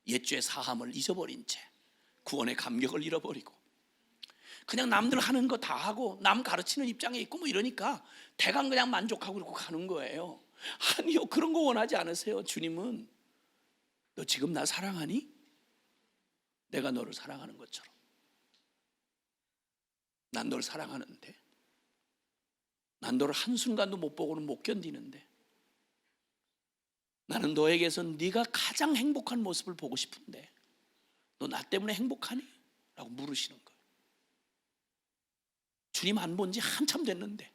옛죄 사함을 잊어버린 채 구원의 감격을 잃어버리고 그냥 남들 하는 거 다 하고 남 가르치는 입장에 있고 뭐 이러니까 대강 그냥 만족하고 그러고 가는 거예요. 아니요, 그런 거 원하지 않으세요. 주님은 너 지금 나 사랑하니? 내가 너를 사랑하는 것처럼. 난 널 사랑하는데, 난 너를 한순간도 못 보고는 못 견디는데, 나는 너에게서 네가 가장 행복한 모습을 보고 싶은데 너 나 때문에 행복하니? 라고 물으시는 거예요. 주님 안 본 지 한참 됐는데,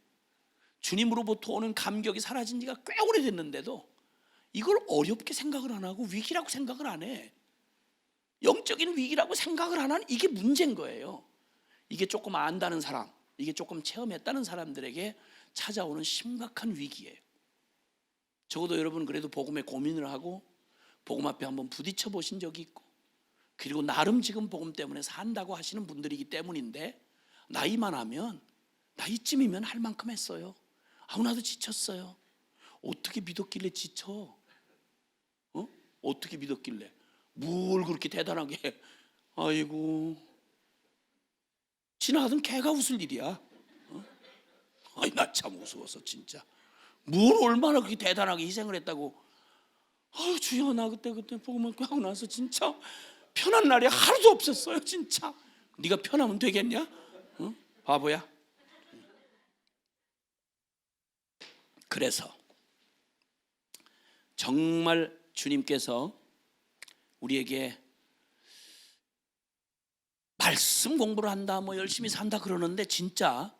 주님으로부터 오는 감격이 사라진 지가 꽤 오래됐는데도 이걸 어렵게 생각을 안 하고 위기라고 생각을 안 해. 영적인 위기라고 생각을 안 하는, 이게 문제인 거예요. 이게 조금 안다는 사람, 이게 조금 체험했다는 사람들에게 찾아오는 심각한 위기예요. 적어도 여러분 그래도 복음에 고민을 하고 복음 앞에 한번 부딪혀 보신 적이 있고, 그리고 나름 지금 복음 때문에 산다고 하시는 분들이기 때문인데, 나이만 하면, 나이쯤이면 할 만큼 했어요. 나도 지쳤어요. 어떻게 믿었길래 지쳐? 어떻게 믿었길래? 뭘 그렇게 대단하게, 아이고, 지나가던 개가 웃을 일이야. 나 참 우스워서 진짜. 뭘 얼마나 그렇게 대단하게 희생을 했다고. 주여, 나 그때 복음을 하고 나서 진짜 편한 날이 하루도 없었어요. 진짜. 네가 편하면 되겠냐? 바보야. 그래서 정말 주님께서 우리에게 말씀 공부를 한다, 뭐 열심히 산다 그러는데, 진짜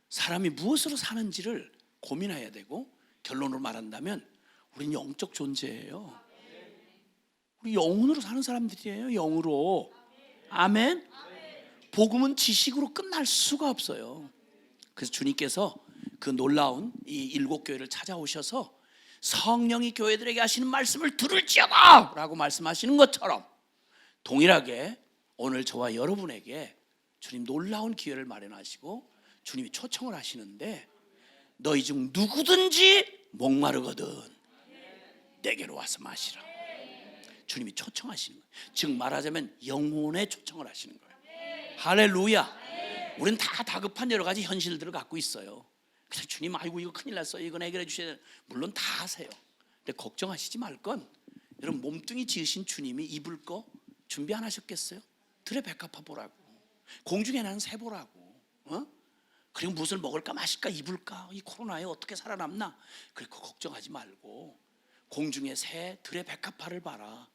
사람이 무엇으로 사는지를 고민해야 되고, 결론으로 말한다면 우리는 영적 존재예요. 우리 영혼으로 사는 사람들이에요. 영으로. 아멘. 복음은 지식으로 끝날 수가 없어요. 그래서 주님께서 그 놀라운 이 일곱 교회를 찾아오셔서 성령이 교회들에게 하시는 말씀을 들을지어다 라고 말씀하시는 것처럼 동일하게 오늘 저와 여러분에게 주님 놀라운 기회를 마련하시고 주님이 초청을 하시는데 너희 중 누구든지 목마르거든 내게로 와서 마시라. 주님이 초청하시는 거예요. 즉 말하자면 영혼의 초청을 하시는 거예요. 할렐루야. 우리는 다 다급한 여러 가지 현실들을 갖고 있어요. 그래서 주님 아이고 이거 큰일 났어 이건 해결해 주셔야 돼. 물론 다 하세요. 근데 걱정하시지 말 건 여러분 몸뚱이 지으신 주님이 입을 거 준비 안 하셨겠어요? 들에 백합화 보라고, 공중에 나는 새 보라고, 그리고 무엇을 먹을까 마실까 입을까 이 코로나에 어떻게 살아남나 그렇게 걱정하지 말고 공중의 새 들에 백합화를 봐라.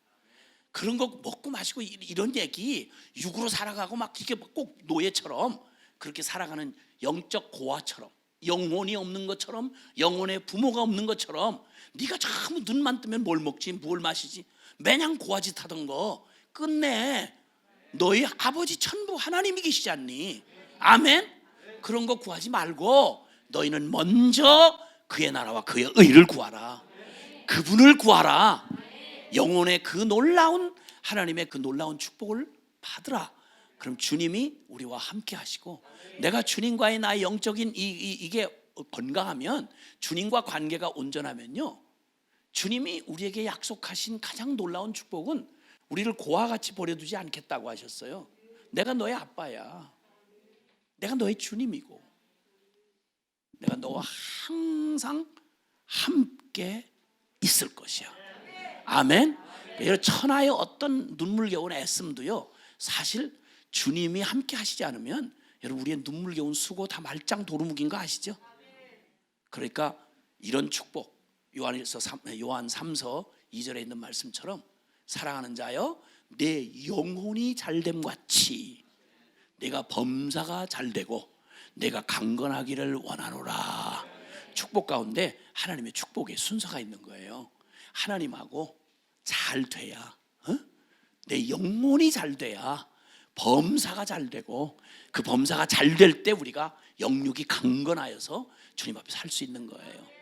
그런 거 먹고 마시고 이런 얘기 육으로 살아가고 막 이게 꼭 노예처럼 그렇게 살아가는 영적 고아처럼 영혼이 없는 것처럼 영혼의 부모가 없는 것처럼 네가 참 눈만 뜨면 뭘 먹지 뭘 마시지 매냥 고아짓 하던 거 끝내 너희 아버지 천부 하나님이 계시지 않니? 아멘? 그런 거 구하지 말고 너희는 먼저 그의 나라와 그의 의를 구하라. 그분을 구하라. 영혼의 그 놀라운 하나님의 그 놀라운 축복을 받으라. 그럼 주님이 우리와 함께 하시고 내가 주님과의 나의 영적인 이게 건강하면 주님과 관계가 온전하면요 주님이 우리에게 약속하신 가장 놀라운 축복은 우리를 고아와 같이 버려두지 않겠다고 하셨어요. 내가 너의 아빠야. 내가 너의 주님이고 내가 너와 항상 함께 있을 것이야. 아멘. 여러분 천하의 어떤 눈물겨운 애씀도요 사실 주님이 함께 하시지 않으면 여러분 우리의 눈물겨운 수고 다 말짱 도루묵인 거 아시죠? 그러니까 이런 축복 요한 3서 2절에 있는 말씀처럼 사랑하는 자여 내 영혼이 잘됨 같이 내가 범사가 잘되고 내가 강건하기를 원하노라. 축복 가운데 하나님의 축복의 순서가 있는 거예요. 하나님하고 잘 돼야 내 영혼이 잘 돼야 범사가 잘 되고 그 범사가 잘 될 때 우리가 영육이 강건하여서 주님 앞에 살 수 있는 거예요.